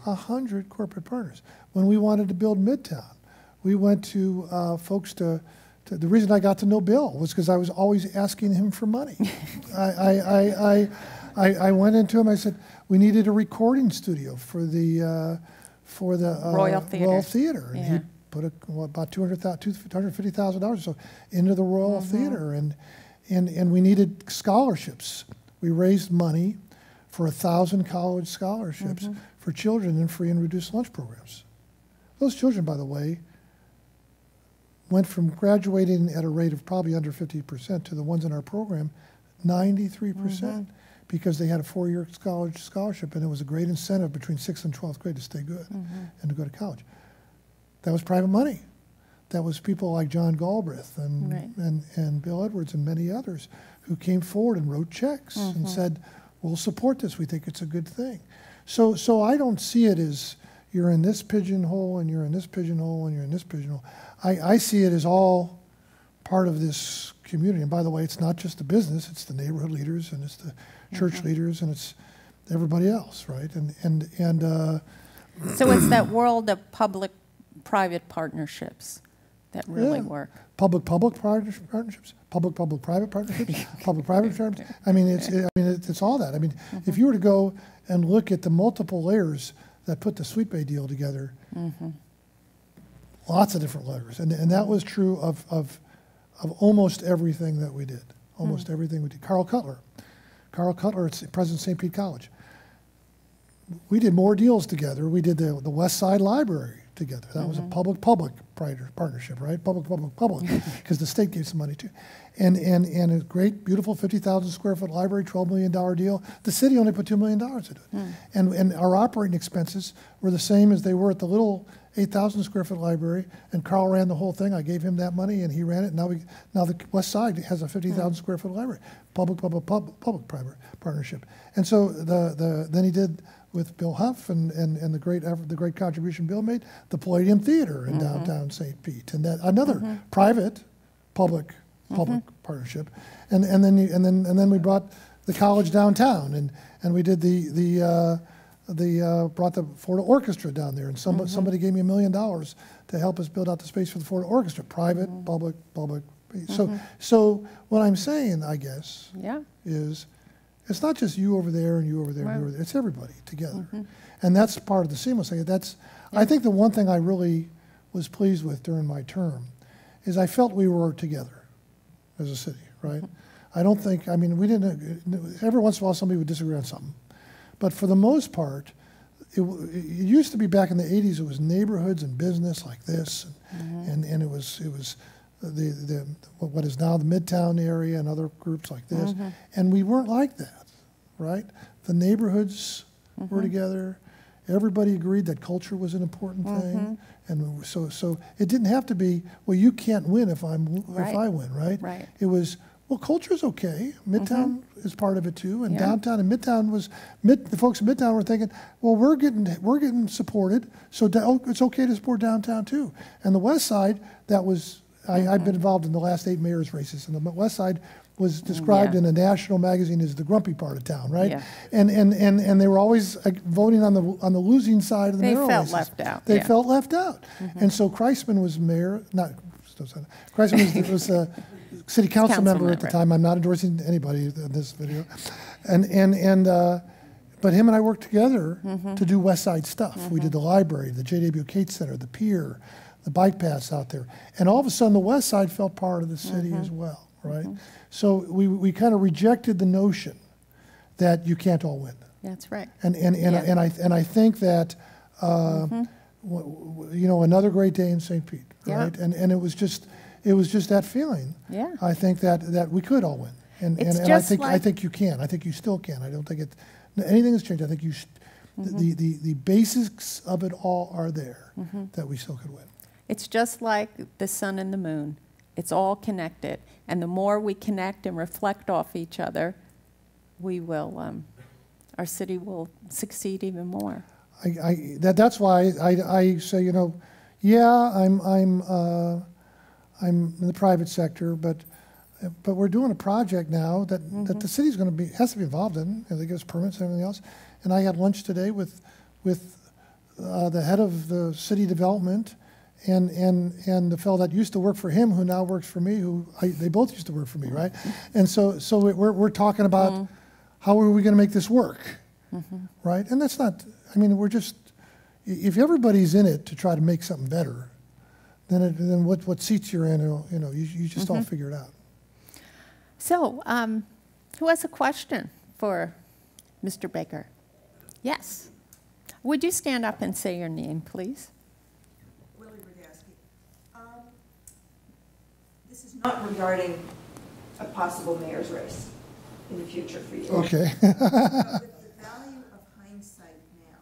100 corporate partners. When we wanted to build Midtown, we went to folks to the reason I got to know Bill was because I was always asking him for money. I went into him. I said we needed a recording studio for the Royal Theater. And he put about $250,000 or so into the Royal Theater, and we needed scholarships. We raised money for 1,000 college scholarships for children in free and reduced lunch programs. Those children, by the way, went from graduating at a rate of probably under 50% to the ones in our program, 93%, because they had a 4-year college scholarship, and it was a great incentive between 6th and 12th grade to stay good and to go to college. That was private money. That was people like John Galbraith and Bill Edwards and many others who came forward and wrote checks and said, we'll support this. We think it's a good thing. So I don't see it as you're in this pigeonhole and you're in this pigeonhole and you're in this pigeonhole. I see it as all part of this community. And by the way, it's not just the business, it's the neighborhood leaders and it's the church leaders and it's everybody else, right? So it's that world of public-private partnerships that really work. Public-public partnerships, public-public-private partnerships, public-private partnerships. I mean, it's all that. I mean, if you were to go and look at the multiple layers that put the Sweet Bay deal together, lots of different layers, and that was true of almost everything that we did. Almost everything we did. Carl Cutler at President St. Pete College. We did more deals together. We did the West Side Library together. That was a public-public partnership, right? Public, because the state gave some money too. And a great, beautiful 50,000 square foot library, $12 million deal. The city only put $2 million into it. And our operating expenses were the same as they were at the little 8,000 square foot library, and Carl ran the whole thing. I gave him that money, and he ran it. Now the West Side has a 50,000 square foot library, public-private partnership. And so then he did with Bill Huff and the great contribution Bill made, the Palladium Theater in downtown St. Pete, and that another private public partnership, and then we brought the college downtown, and we did brought the Florida Orchestra down there, and somebody gave me $1 million to help us build out the space for the Florida Orchestra, private, public. So what I'm saying, I guess, is it's not just you over there and you over there and you over there. It's everybody together, and that's part of the seamless thing. I think the one thing I really was pleased with during my term is I felt we were together as a city, right? I don't think, I mean, we didn't, every once in a while somebody would disagree on something. But for the most part, it used to be back in the 80s, it was neighborhoods and business like this, and it was what is now the Midtown area and other groups like this. And we weren't like that, right? The neighborhoods were together. Everybody agreed that culture was an important thing. And so it didn't have to be, well, you can't win if I win, right? It was, well, culture's okay. Midtown is part of it too, and downtown and Midtown was the folks in Midtown were thinking, well, we're getting supported, so it's okay to support downtown too. And the West Side, that was I've been involved in the last 8 mayor's races, and the West Side was described in a national magazine as the grumpy part of town, right? And they were always voting on the losing side of the mayoral races. They felt left out. They felt left out, and so Kreisman was mayor. Kreisman was a city council member at the time. I'm not endorsing anybody in this video, but him and I worked together to do West Side stuff. We did the library, the J.W. Cates Center, the pier, the bike paths out there, and all of a sudden the West Side felt part of the city as well, right? So we kind of rejected the notion that you can't all win. That's right. And I think that you know, another great day in St. Pete, right? And it was just that feeling. I think that we could all win, and I think you can. I think you still can. I don't think anything has changed. I think the basics of it all are there that we still could win. It's just like the sun and the moon. It's all connected, and the more we connect and reflect off each other, we will. Our city will succeed even more. That's why I say, you know, I'm in the private sector, but we're doing a project now that the city's going to has to be involved in. They give us permits and everything else. And I had lunch today with the head of the city development and the fellow that used to work for him, who now works for me. They both used to work for me, right? And so we're talking about how are we going to make this work, right? And that's not. I mean, we're just, if everybody's in it to try to make something better, then what seats you're in, you know, you just all figure it out. So, who has a question for Mr. Baker? Yes. Would you stand up and say your name, please? Willie Radasky. This is not regarding a possible mayor's race in the future for you. Okay. With the value of hindsight now,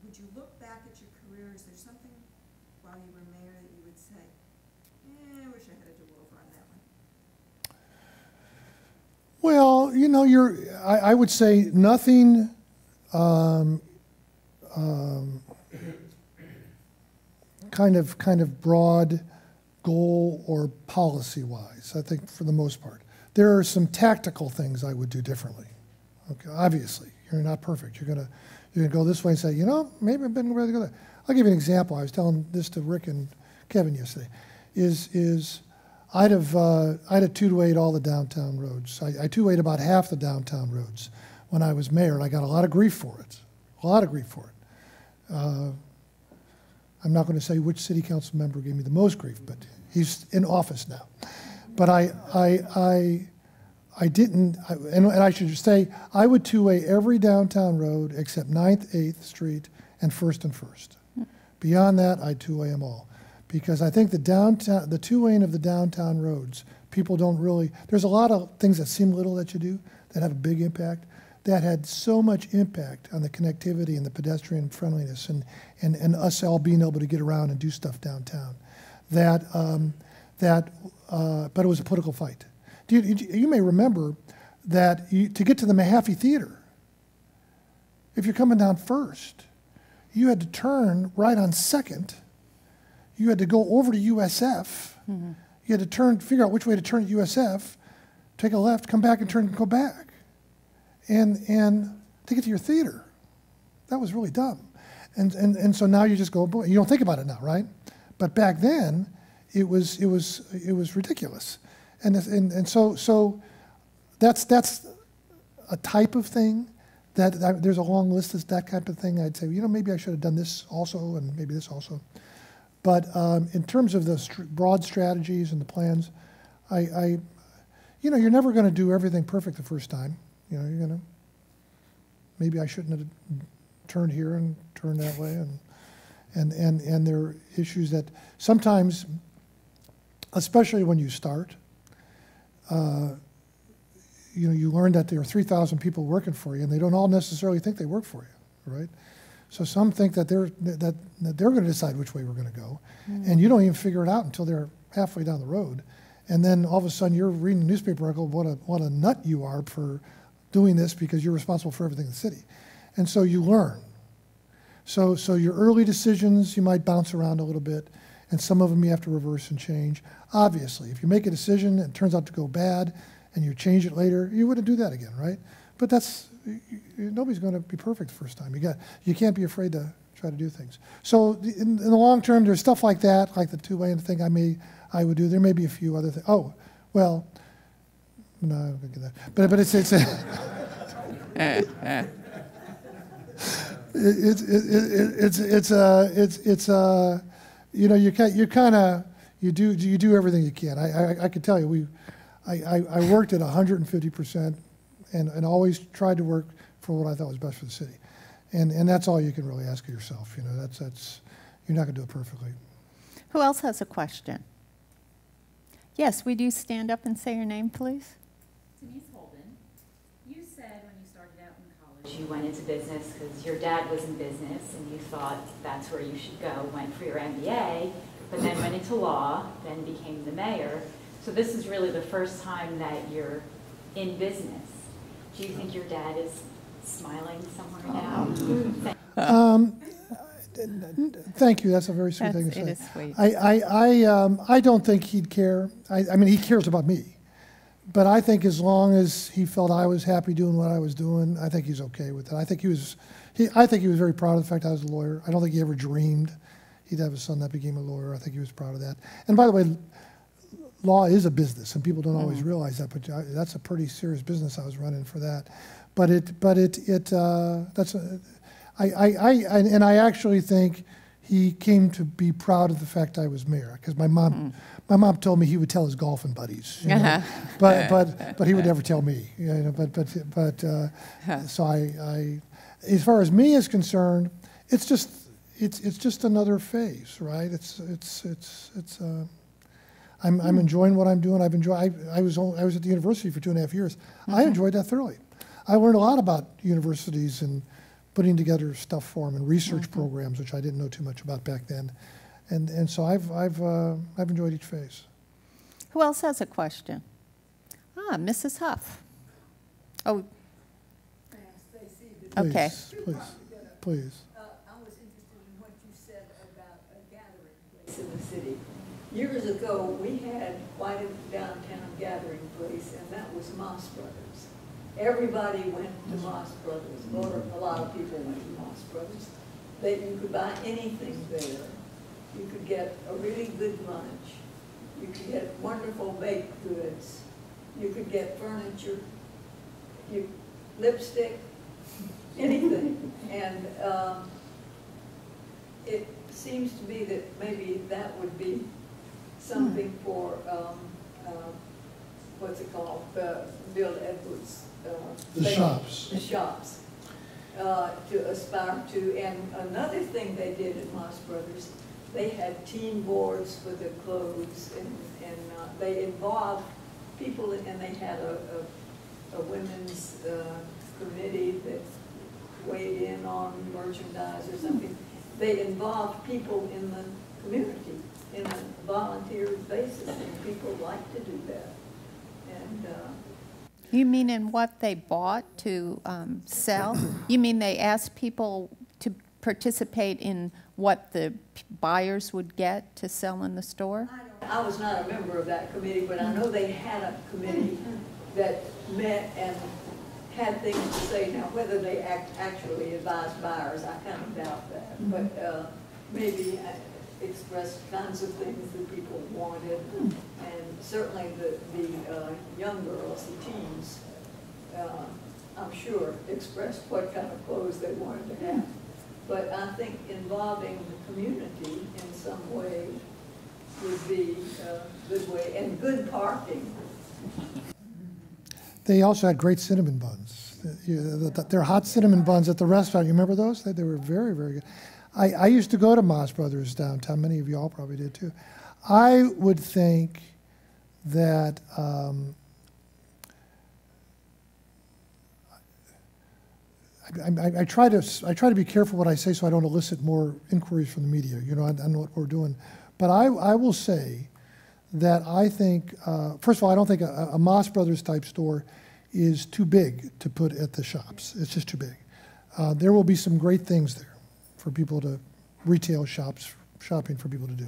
would you look back at your career? Is there something while you were mayor that you would say, I wish I had a do-over on that one? Well, you know, I would say nothing kind of broad goal or policy-wise, I think, for the most part. There are some tactical things I would do differently. Okay, obviously, you're not perfect. You're gonna go this way and say, you know, maybe I've been ready to go there. I'll give you an example. I was telling this to Rick and Kevin yesterday. I'd have 2-8 all the downtown roads. I 2-8 about half the downtown roads when I was mayor, and I got a lot of grief for it. A lot of grief for it. I'm not going to say which city council member gave me the most grief, but he's in office now. But I didn't, and I should just say, I would 2-8 every downtown road except 9th, 8th Street, and 1st and 1st. Beyond that, I two-way them all. Because I think the two-lane of the downtown roads, people don't really, there's a lot of things that seem little that you do that have a big impact. That had so much impact on the connectivity and the pedestrian friendliness and us all being able to get around and do stuff downtown. But it was a political fight. You may remember that to get to the Mahaffey Theater, if you're coming down First, you had to turn right on Second. You had to go over to USF. Mm-hmm. You had to figure out which way to turn at USF, take a left, come back and turn and go back. And to get to your theater. That was really dumb. And so now you just go, you don't think about it now, right? But back then, it was ridiculous. And so that's a type of thing that there's a long list of that type of thing. I'd say, maybe I should have done this also and maybe this also. But in terms of the broad strategies and the plans, you're never going to do everything perfect the first time. You're going to, maybe I shouldn't have turned here and turned that way. And there are issues that sometimes, especially when you start, you learn that there are 3,000 people working for you, and they don't all necessarily think they work for you, right? So some think that they're going to decide which way we're going to go, and you don't even figure it out until they're halfway down the road, and then all of a sudden you're reading a newspaper article, what a nut you are for doing this because you're responsible for everything in the city, and so you learn. So your early decisions you might bounce around a little bit, and some of them you have to reverse and change. Obviously, if you make a decision and it turns out to go bad, and you change it later, you wouldn't do that again, right? But nobody's going to be perfect the first time. You can't be afraid to try to do things. So in the long term, there's stuff like that, like the two-way thing I would do. There may be a few other things. Oh, well, no, I'm going to get that. But you do everything you can. I can tell you I worked at 150% and always tried to work for what I thought was best for the city. And that's all you can really ask of yourself. That's you're not going to do it perfectly. Who else has a question? Yes, would you stand up and say your name, please? Denise Holden, you said when you started out in college you went into business because your dad was in business and you thought that's where you should go, went for your MBA, but then went into law, then became the mayor. So this is really the first time that you're in business. Do you think your dad is smiling somewhere now? Thank you. That's a very sweet thing to say. It is sweet. I don't think he'd care. I mean, he cares about me. But I think as long as he felt I was happy doing what I was doing, I think he's okay with it. I think he was very proud of the fact I was a lawyer. I don't think he ever dreamed he'd have a son that became a lawyer. I think he was proud of that. And by the way, law is a business, and people don't always realize that. But that's a pretty serious business I was running for that. I actually think he came to be proud of the fact I was mayor, because my mom told me he would tell his golfing buddies, but he would never tell me, so I as far as me is concerned, it's just another phase, right? I'm enjoying what I'm doing. I was at the university for 2.5 years. I enjoyed that thoroughly. I learned a lot about universities and putting together stuff for them and research programs, which I didn't know too much about back then, and so I've enjoyed each phase. Who else has a question? Mrs. Huff. Oh. Okay. Please. I was interested in what you said about a gathering place in the city. Years ago, we had quite a downtown gathering place, and that was Moss Brothers. Everybody went to Moss Brothers. A lot of people went to Moss Brothers. You could buy anything there. You could get a really good lunch. You could get wonderful baked goods. You could get furniture, lipstick, anything. And it seems to me that maybe that would be something for, what's it called, Bill Edwards. The shops. The shops. to aspire to. And another thing they did at Moss Brothers, they had team boards for the clothes, and they involved people, and they had a women's committee that weighed in on merchandise or something. They involved people in the community in a volunteer basis, and people like to do that. And You mean in what they bought to sell? You mean they asked people to participate in what the buyers would get to sell in the store? I was not a member of that committee, but I know they had a committee that met and had things to say. Now, whether they actually advised buyers, I kind of doubt that. But maybe expressed kinds of things that people wanted. And certainly the young girls, the teens, I'm sure, expressed what kind of clothes they wanted to have. But I think involving the community in some way would be a good way, and good parking. They also had great cinnamon buns. Their hot cinnamon buns at the restaurant, you remember those? They were very, very good. I used to go to Moss Brothers downtown. Many of you all probably did too. I would think that I try to be careful what I say so I don't elicit more inquiries from the media, you know, on what we're doing. But I will say that I think, first of all, I don't think a Moss Brothers type store is too big to put at the shops. It's just too big. There will be some great things there for people to, retail shopping for people to do.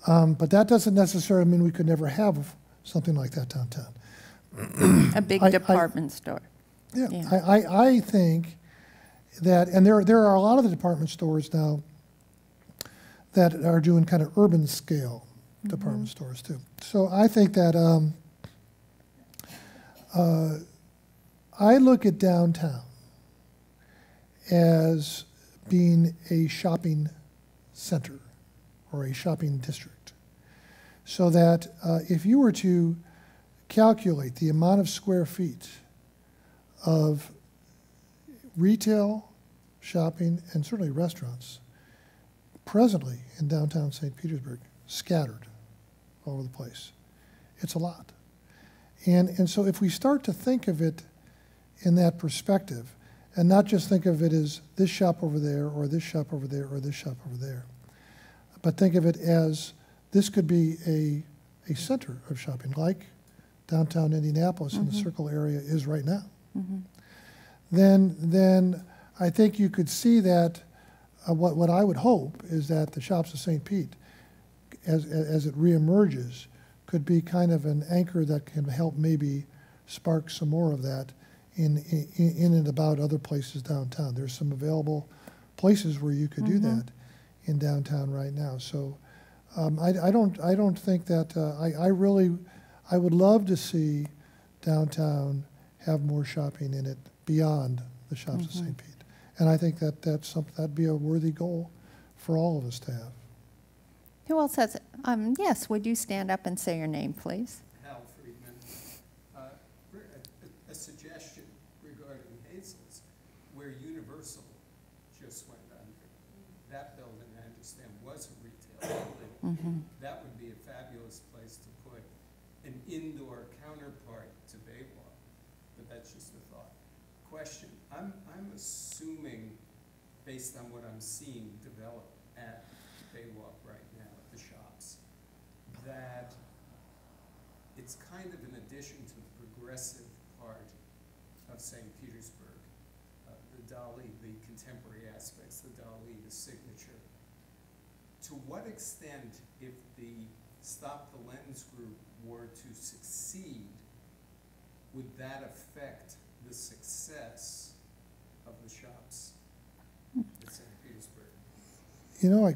But that doesn't necessarily mean we could never have something like that downtown. A big department store. Yeah, Yeah. I think that, and there are a lot of the department stores now that are doing kind of urban scale department stores too. So I think that I look at downtown as being a shopping center or a shopping district. So that if you were to calculate the amount of square feet of retail, shopping, and certainly restaurants presently in downtown St. Petersburg, scattered all over the place, it's a lot. And so if we start to think of it in that perspective, and not just think of it as this shop over there, or this shop over there, or this shop over there, but think of it as this could be a center of shopping, like downtown Indianapolis in the Circle area is right now. Then I think you could see that what I would hope is that the Shops of St. Pete, as it reemerges, could be kind of an anchor that can help maybe spark some more of that in and about other places downtown. There's some available places where you could do that in downtown right now. So I don't think that I would love to see downtown have more shopping in it beyond the Shops of St. Pete. And I think that that'd be a worthy goal for all of us to have. Who else has it? Yes, would you stand up and say your name, please? Hal Friedman. A suggestion regarding Hazel's, where Universal just went under. That building, I understand, was a retail building. That would be a fabulous place to put an indoor counterpart to Baywalk, but that's just a thought. Question, I'm assuming, based on what I'm seeing develop at Baywalk right now, at the shops, that it's kind of an addition to the progressive part of St. Petersburg. The Dali, the contemporary aspects, the Dali, the signature. To what extent, if the Stop the Lens group were to succeed, would that affect the success of the shops in St. Petersburg? You know,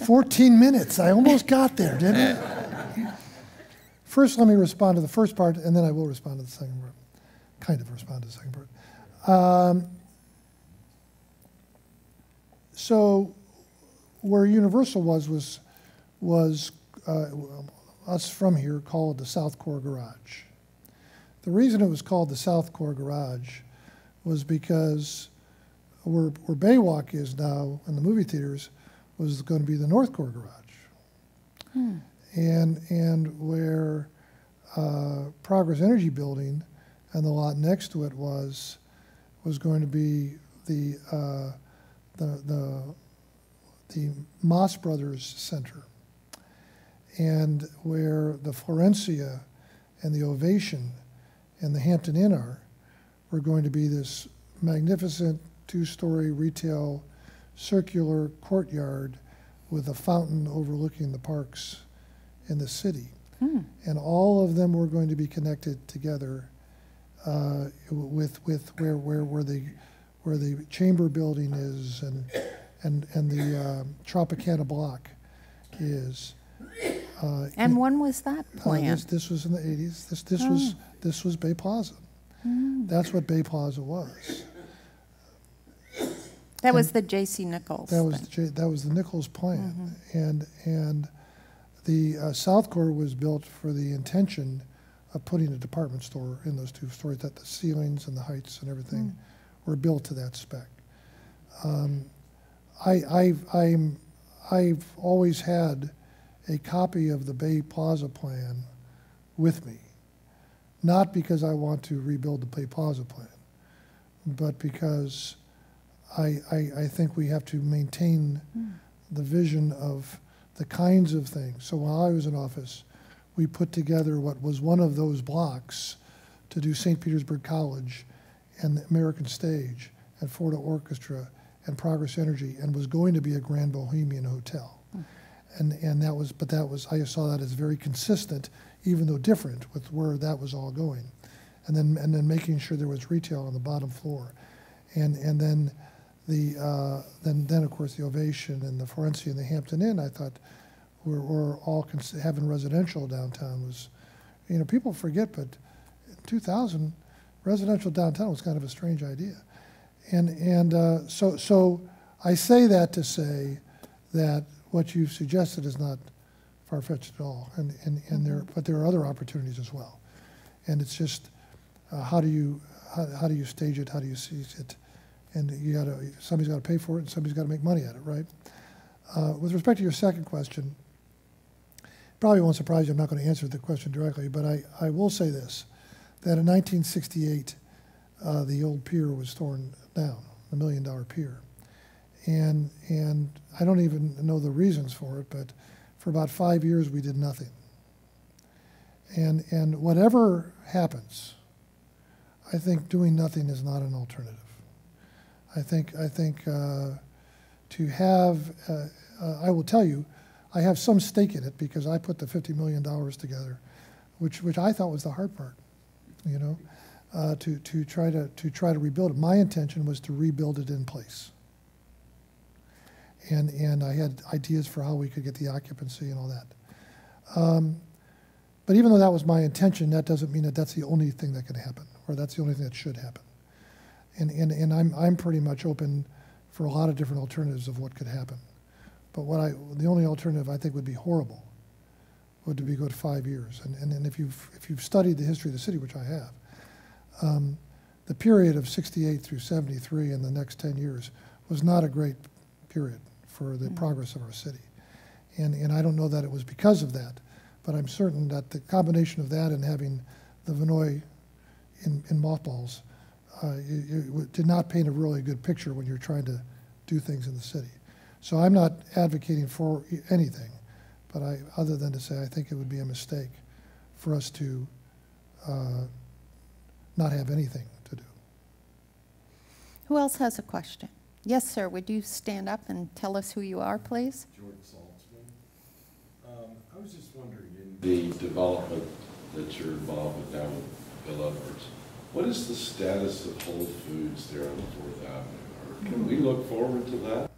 14 minutes. I almost got there, didn't I? First, let me respond to the first part, and then I will respond to the second part. Kind of respond to the second part. So, where Universal was us from here called the South Core Garage. the reason it was called the South Core Garage was because where Baywalk is now in the movie theaters was going to be the North Core Garage. And where Progress Energy Building and the lot next to it was going to be the Moss Brothers Center, and where the Florencia and the Ovation and the Hampton Inn were going to be this magnificent two-story retail circular courtyard with a fountain overlooking the parks in the city. And all of them were going to be connected together with where the Chamber Building is and the Tropicana Block is. And when was that planned? This was in the 80s. This was Bay Plaza. That's what Bay Plaza was. That was the J.C. Nichols. That was the Nichols plan, and the South Core was built for the intention of putting a department store in those two stories. That the ceilings and the heights and everything were built to that spec. I've always had a copy of the Bay Plaza plan with me, not because I want to rebuild the Bay Plaza plan, but because I think we have to maintain the vision of the kinds of things. So while I was in office, we put together what was one of those blocks to do St. Petersburg College and the American Stage and Florida Orchestra and Progress Energy, and was going to be a Grand Bohemian Hotel. And that was, I saw that as very consistent, even though different, with where that was all going. And then making sure there was retail on the bottom floor. And then then of course the Ovation and the Florencia and the Hampton Inn, I thought were all having residential downtown was, people forget, but in 2000, residential downtown was kind of a strange idea. So I say that to say that what you've suggested is not far-fetched at all, but there are other opportunities as well. And it's just how do you stage it, how do you seize it, and somebody's got to pay for it, and somebody's got to make money at it, right? With respect to your second question, probably won't surprise you, I'm not going to answer the question directly, but I will say this, that in 1968, the old pier was torn down, the $1 Million Pier. And I don't even know the reasons for it, but for about 5 years we did nothing. And whatever happens, I think doing nothing is not an alternative. I think to have, I will tell you, I have some stake in it because I put the $50 million together, which I thought was the hard part, to try to rebuild it. My intention was to rebuild it in place. And I had ideas for how we could get the occupancy and all that. But even though that was my intention, that doesn't mean that that's the only thing that can happen, or that's the only thing that should happen. And I'm pretty much open for a lot of different alternatives of what could happen. But the only alternative I think would be horrible would to be go to 5 years. And if you've studied the history of the city, which I have, the period of 68 through 73 and the next 10 years was not a great period for the progress of our city. And I don't know that it was because of that, but I'm certain that the combination of that and having the Vinoy in mothballs did not paint a really good picture when you're trying to do things in the city. So I'm not advocating for anything, but other than to say I think it would be a mistake for us to not have anything to do. Who else has a question? Yes, sir. Would you stand up and tell us who you are, please? Jordan Saltzman. I was just wondering, in the development that you're involved with now with Bill Edwards, what is the status of Whole Foods there on the 4th Avenue? Or can we look forward to that?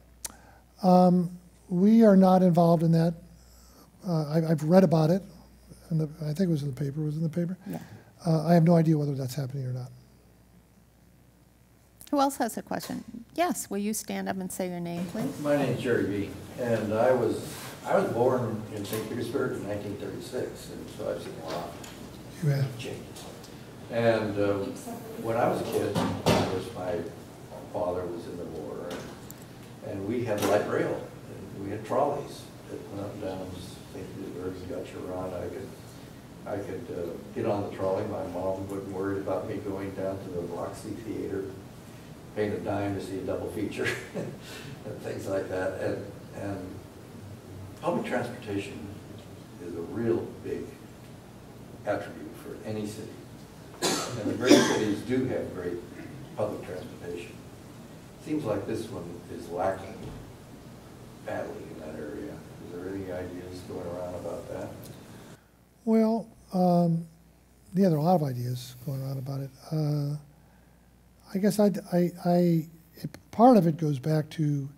We are not involved in that. I've read about it, and I think it was in the paper. Was it in the paper? Yeah. I have no idea whether that's happening or not. Who else has a question? Yes, will you stand up and say your name, please? My name's Jerry B., and I was born in St. Petersburg in 1936, and so I've seen a lot You have. of changes. And when I was a kid, of course, my father was in the war, and we had light rail. And we had trolleys that went up and down St. Petersburg and got you around. I could get on the trolley. My mom wasn't worried about me going down to the Roxy Theater, paying a dime to see a double feature, and things like that. And public transportation is a real big attribute for any city. And the great cities do have great public transportation. Seems like this one is lacking badly in that area. Is there any ideas going around about that? Well, yeah, there are a lot of ideas going around about it. I guess part of it goes back to,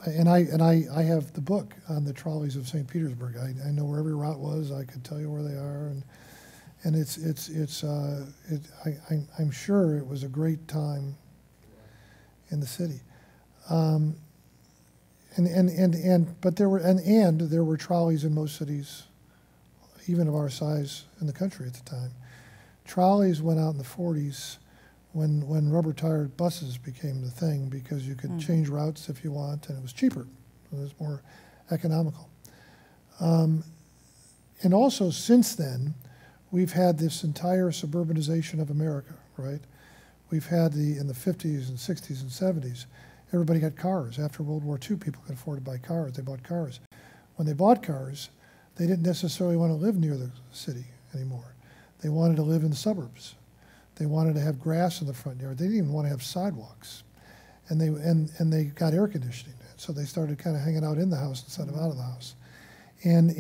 and I have the book on the trolleys of St. Petersburg. I know where every route was. I could tell you where they are, and I'm sure it was a great time in the city. But there were trolleys in most cities, even of our size in the country at the time. Trolleys went out in the 40s when rubber-tired buses became the thing, because you could change routes if you want, and it was cheaper. It was more economical. And also, since then, we've had this entire suburbanization of America, right? We've had in the 50s and 60s and 70s, everybody got cars. After World War II, people could afford to buy cars. They bought cars. When they bought cars, they didn't necessarily want to live near the city anymore. They wanted to live in the suburbs. They wanted to have grass in the front yard. They didn't even want to have sidewalks. And they got air conditioning. So they started kind of hanging out in the house instead of out of the house. And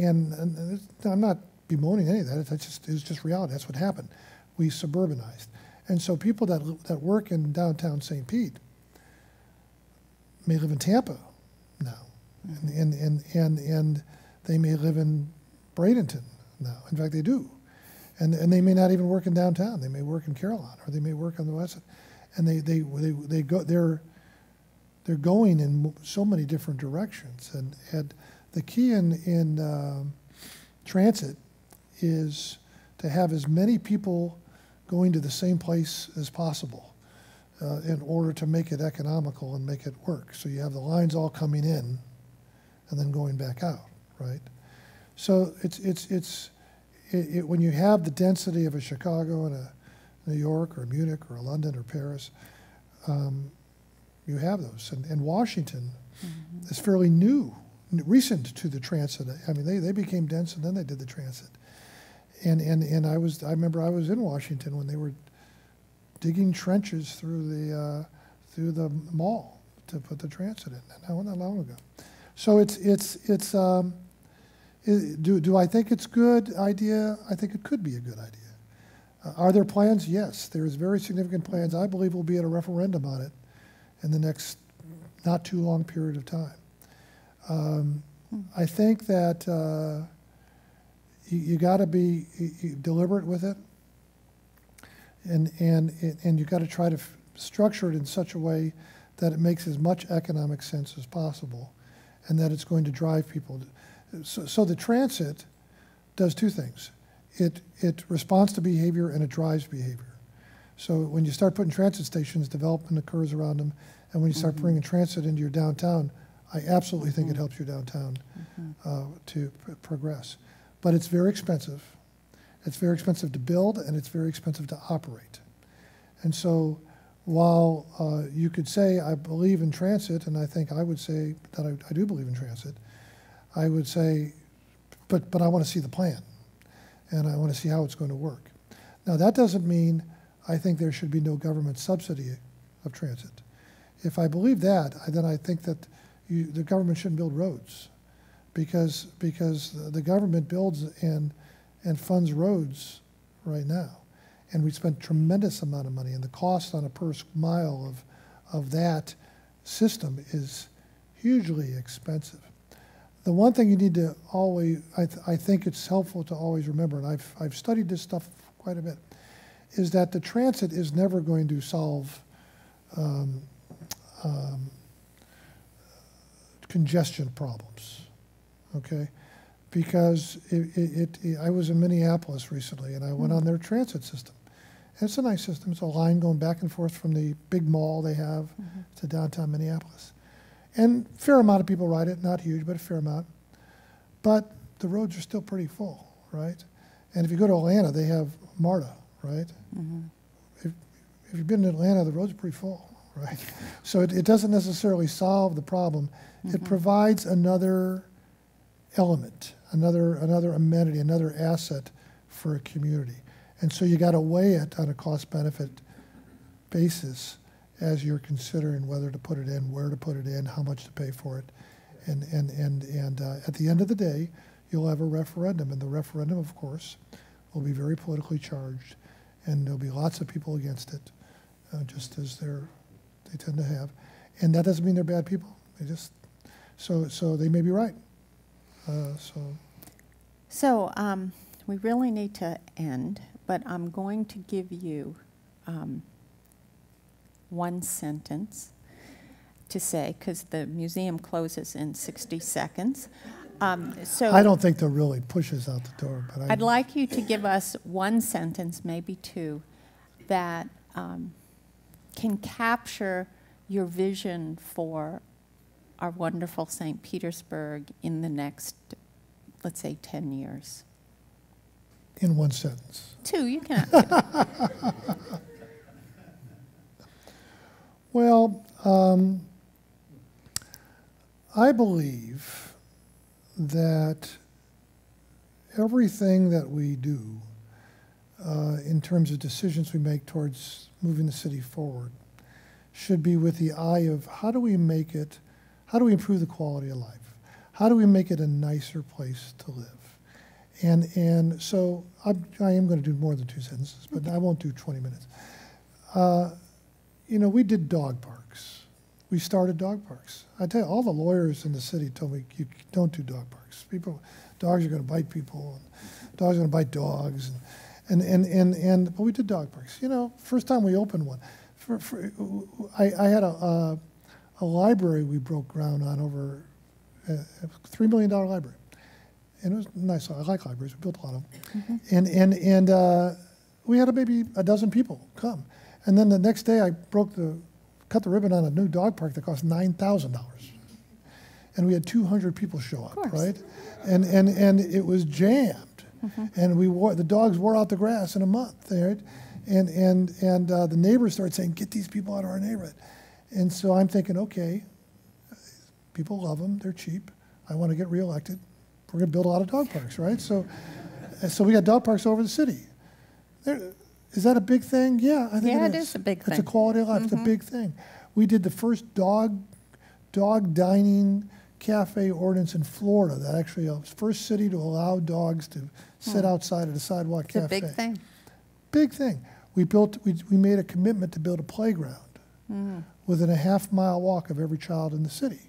I'm not bemoaning any of that. It was just reality. That's what happened. We suburbanized. And so people that work in downtown St. Pete may live in Tampa now. And they may live in Bradenton now. In fact, they do. And they may not even work in downtown. They may work in Carolina, or they may work on the west side. And they're going in so many different directions. And the key in transit is to have as many people going to the same place as possible in order to make it economical and make it work. So you have the lines all coming in and then going back out, right? So when you have the density of a Chicago and a New York or a Munich or a London or Paris, you have those. And Washington is fairly recent to the transit. I mean, they became dense and then they did the transit. And I remember I was in Washington when they were digging trenches through the mall to put the transit in. That wasn't that long ago. So do I think it's a good idea? I think it could be a good idea. Are there plans? Yes, there's very significant plans. I believe we'll be at a referendum on it in the next not too long period of time. I think that you got to be deliberate with it, and you got to try to structure it in such a way that it makes as much economic sense as possible, and that it's going to drive people. So the transit does two things. It responds to behavior and it drives behavior. So when you start putting transit stations, development occurs around them, and when you start bringing transit into your downtown, I absolutely think it helps your downtown to progress. But it's very expensive. It's very expensive to build, and it's very expensive to operate. And so while you could say I believe in transit, and I think I would say that I do believe in transit, I would say, but I want to see the plan, and I want to see how it's going to work. Now, that doesn't mean I think there should be no government subsidy of transit. If I believe that, then I think that the government shouldn't build roads, because the government builds and funds roads right now, and we spend tremendous amount of money, and the cost on a per mile of that system is hugely expensive. The one thing you need to always, I think it's helpful to always remember, and I've studied this stuff quite a bit, is that the transit is never going to solve congestion problems, okay? Because I was in Minneapolis recently, and I went on their transit system, And it's a nice system. It's a line going back and forth from the big mall they have to downtown Minneapolis. And a fair amount of people ride it, not huge, but a fair amount. But the roads are still pretty full, right? And if you go to Atlanta, they have MARTA, right? If you've been in Atlanta, the roads are pretty full, right? So it doesn't necessarily solve the problem. It provides another element, another amenity, another asset for a community. And so you got to weigh it on a cost-benefit basis as you're considering whether to put it in, where to put it in, how much to pay for it. And at the end of the day, you'll have a referendum, and the referendum, of course, will be very politically charged, and there'll be lots of people against it, just as they tend to have. And that doesn't mean they're bad people. They just, so they may be right. So we really need to end, but I'm going to give you one sentence to say, because the museum closes in 60 seconds. So I don't think they'll really push us out the door. But I'd like you to give us one sentence, maybe two, that can capture your vision for our wonderful St. Petersburg in the next, let's say, 10 years. In one sentence. Two, you can. Well, I believe that everything that we do in terms of decisions we make towards moving the city forward should be with the eye of how do we make it, how do we improve the quality of life? How do we make it a nicer place to live? And so I am going to do more than two sentences, but I won't do 20 minutes. You know, we did dog parks. We started dog parks. I tell you, all the lawyers in the city told me, you don't do dog parks. Dogs are going to bite people, and dogs are going to bite dogs. But we did dog parks. You know, first time we opened one. I had a library we broke ground on over a $3 million library. And it was nice. I like libraries. We built a lot of them. And we had maybe a dozen people come. And then the next day I cut the ribbon on a new dog park that cost $9,000. And we had 200 people show up, right? And it was jammed. And the dogs wore out the grass in a month, right? And the neighbors started saying, get these people out of our neighborhood. And so I'm thinking, okay, people love them, they're cheap. I want to get reelected. We're going to build a lot of dog parks, right? So we got dog parks all over the city. Is that a big thing? Yeah, I think it is a big thing. It's a quality of life. It's a big thing. We did the first dog dining cafe ordinance in Florida. That actually was the first city to allow dogs to sit outside at a sidewalk cafe. It's a big thing. Big thing. We made a commitment to build a playground within a half-mile walk of every child in the city.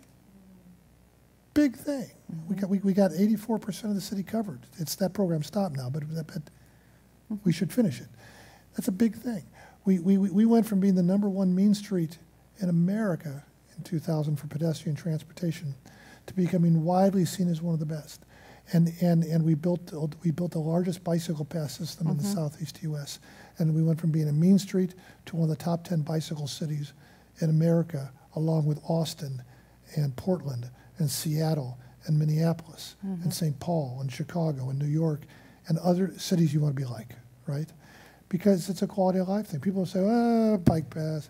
Big thing. We got 84% of the city covered. That program stopped now, but we should finish it. That's a big thing. We went from being the #1 mean street in America in 2000 for pedestrian transportation to becoming widely seen as one of the best. And we built the largest bicycle pass system in the Southeast U.S. And we went from being a mean street to one of the top 10 bicycle cities in America, along with Austin and Portland and Seattle and Minneapolis and St. Paul and Chicago and New York and other cities you want to be like, right? Because it's a quality of life thing. People say, bike path.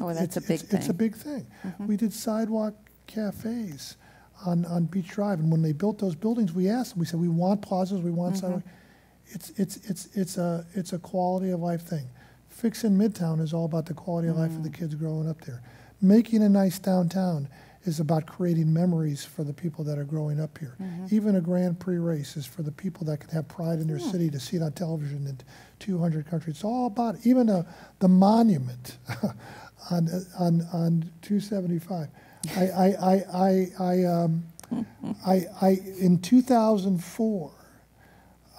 Oh, that's a big thing. It's a big thing. We did sidewalk cafes on Beach Drive, and when they built those buildings, we asked them, we said, we want plazas, we want sidewalk. It's a quality of life thing. Fixing Midtown is all about the quality of life of the kids growing up there. Making a nice downtown is about creating memories for the people that are growing up here. Even a Grand Prix race is for the people that can have pride in their city to see it on television in 200 countries. It's all about it. Even the monument on 275. In 2004,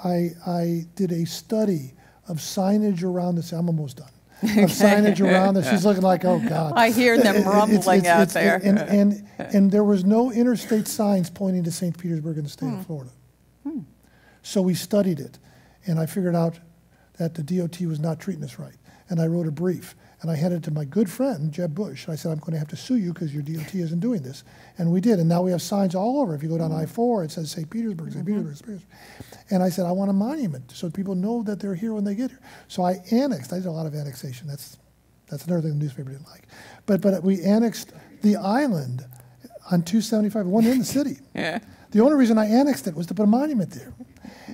I did a study of signage around this. I'm almost done. Of signage around this. She's looking like, oh God. I hear them rumbling out there. And there was no interstate signs pointing to St. Petersburg in the state of Florida. So we studied it, and I figured out that the DOT was not treating us right. And I wrote a brief, and I handed it to my good friend, Jeb Bush. And I said, I'm going to have to sue you because your DOT isn't doing this. And we did, and now we have signs all over. If you go down I-4, it says St. Petersburg, St. Petersburg, St. Petersburg. And I said, I want a monument so people know that they're here when they get here. So I annexed. I did a lot of annexation. That's another thing the newspaper didn't like. But we annexed the island on 275, one in the city. Yeah. The only reason I annexed it was to put a monument there.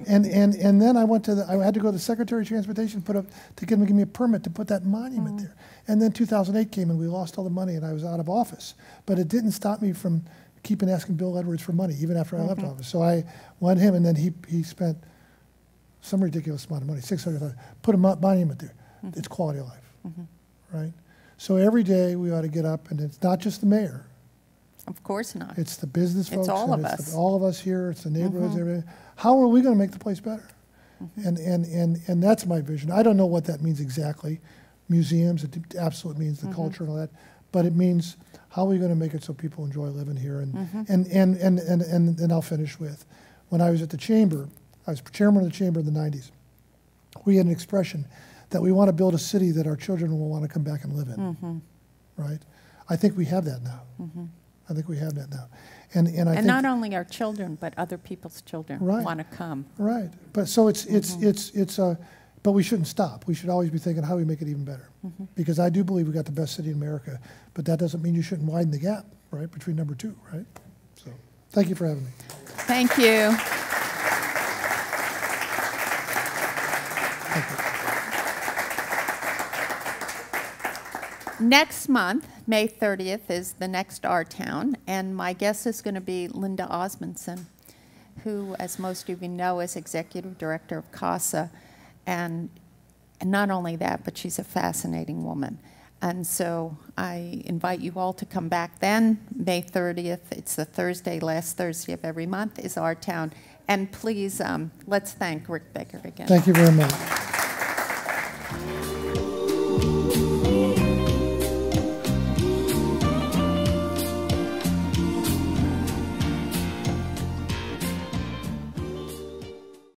And then I went to I had to go to the Secretary of Transportation to get him to give me a permit to put that monument there. And then 2008 came and we lost all the money and I was out of office. But it didn't stop me from keeping asking Bill Edwards for money, even after I left office. So I went him, and then he spent some ridiculous amount of money, $600, put a monument there. It's quality of life, right? So every day we ought to get up, and it's not just the mayor. Of course not. It's the business folks. It's all of and us. all of us here. It's the neighborhoods. Everything. How are we going to make the place better? And that's my vision. I don't know what that means exactly. Museums, it absolutely means the culture and all that. But it means how are we going to make it so people enjoy living here? And I'll finish with, when I was at the chamber, I was chairman of the chamber in the 90s. We had an expression that we want to build a city that our children will want to come back and live in, right? I think we have that now. I think we have that now. And I think not only our children, but other people's children want to come. Right. But so but we shouldn't stop. We should always be thinking, how do we make it even better? Because I do believe we got the best city in America, but that doesn't mean you shouldn't widen the gap, right, between number two, right? So thank you for having me. Thank you. Next month, May 30th, is the next Our Town, and my guest is going to be Linda Osmondson, who, as most of you know, is Executive Director of CASA. And not only that, but she's a fascinating woman. And so I invite you all to come back then, May 30th. It's the last Thursday of every month is Our Town. And please, let's thank Rick Baker again. Thank you very much.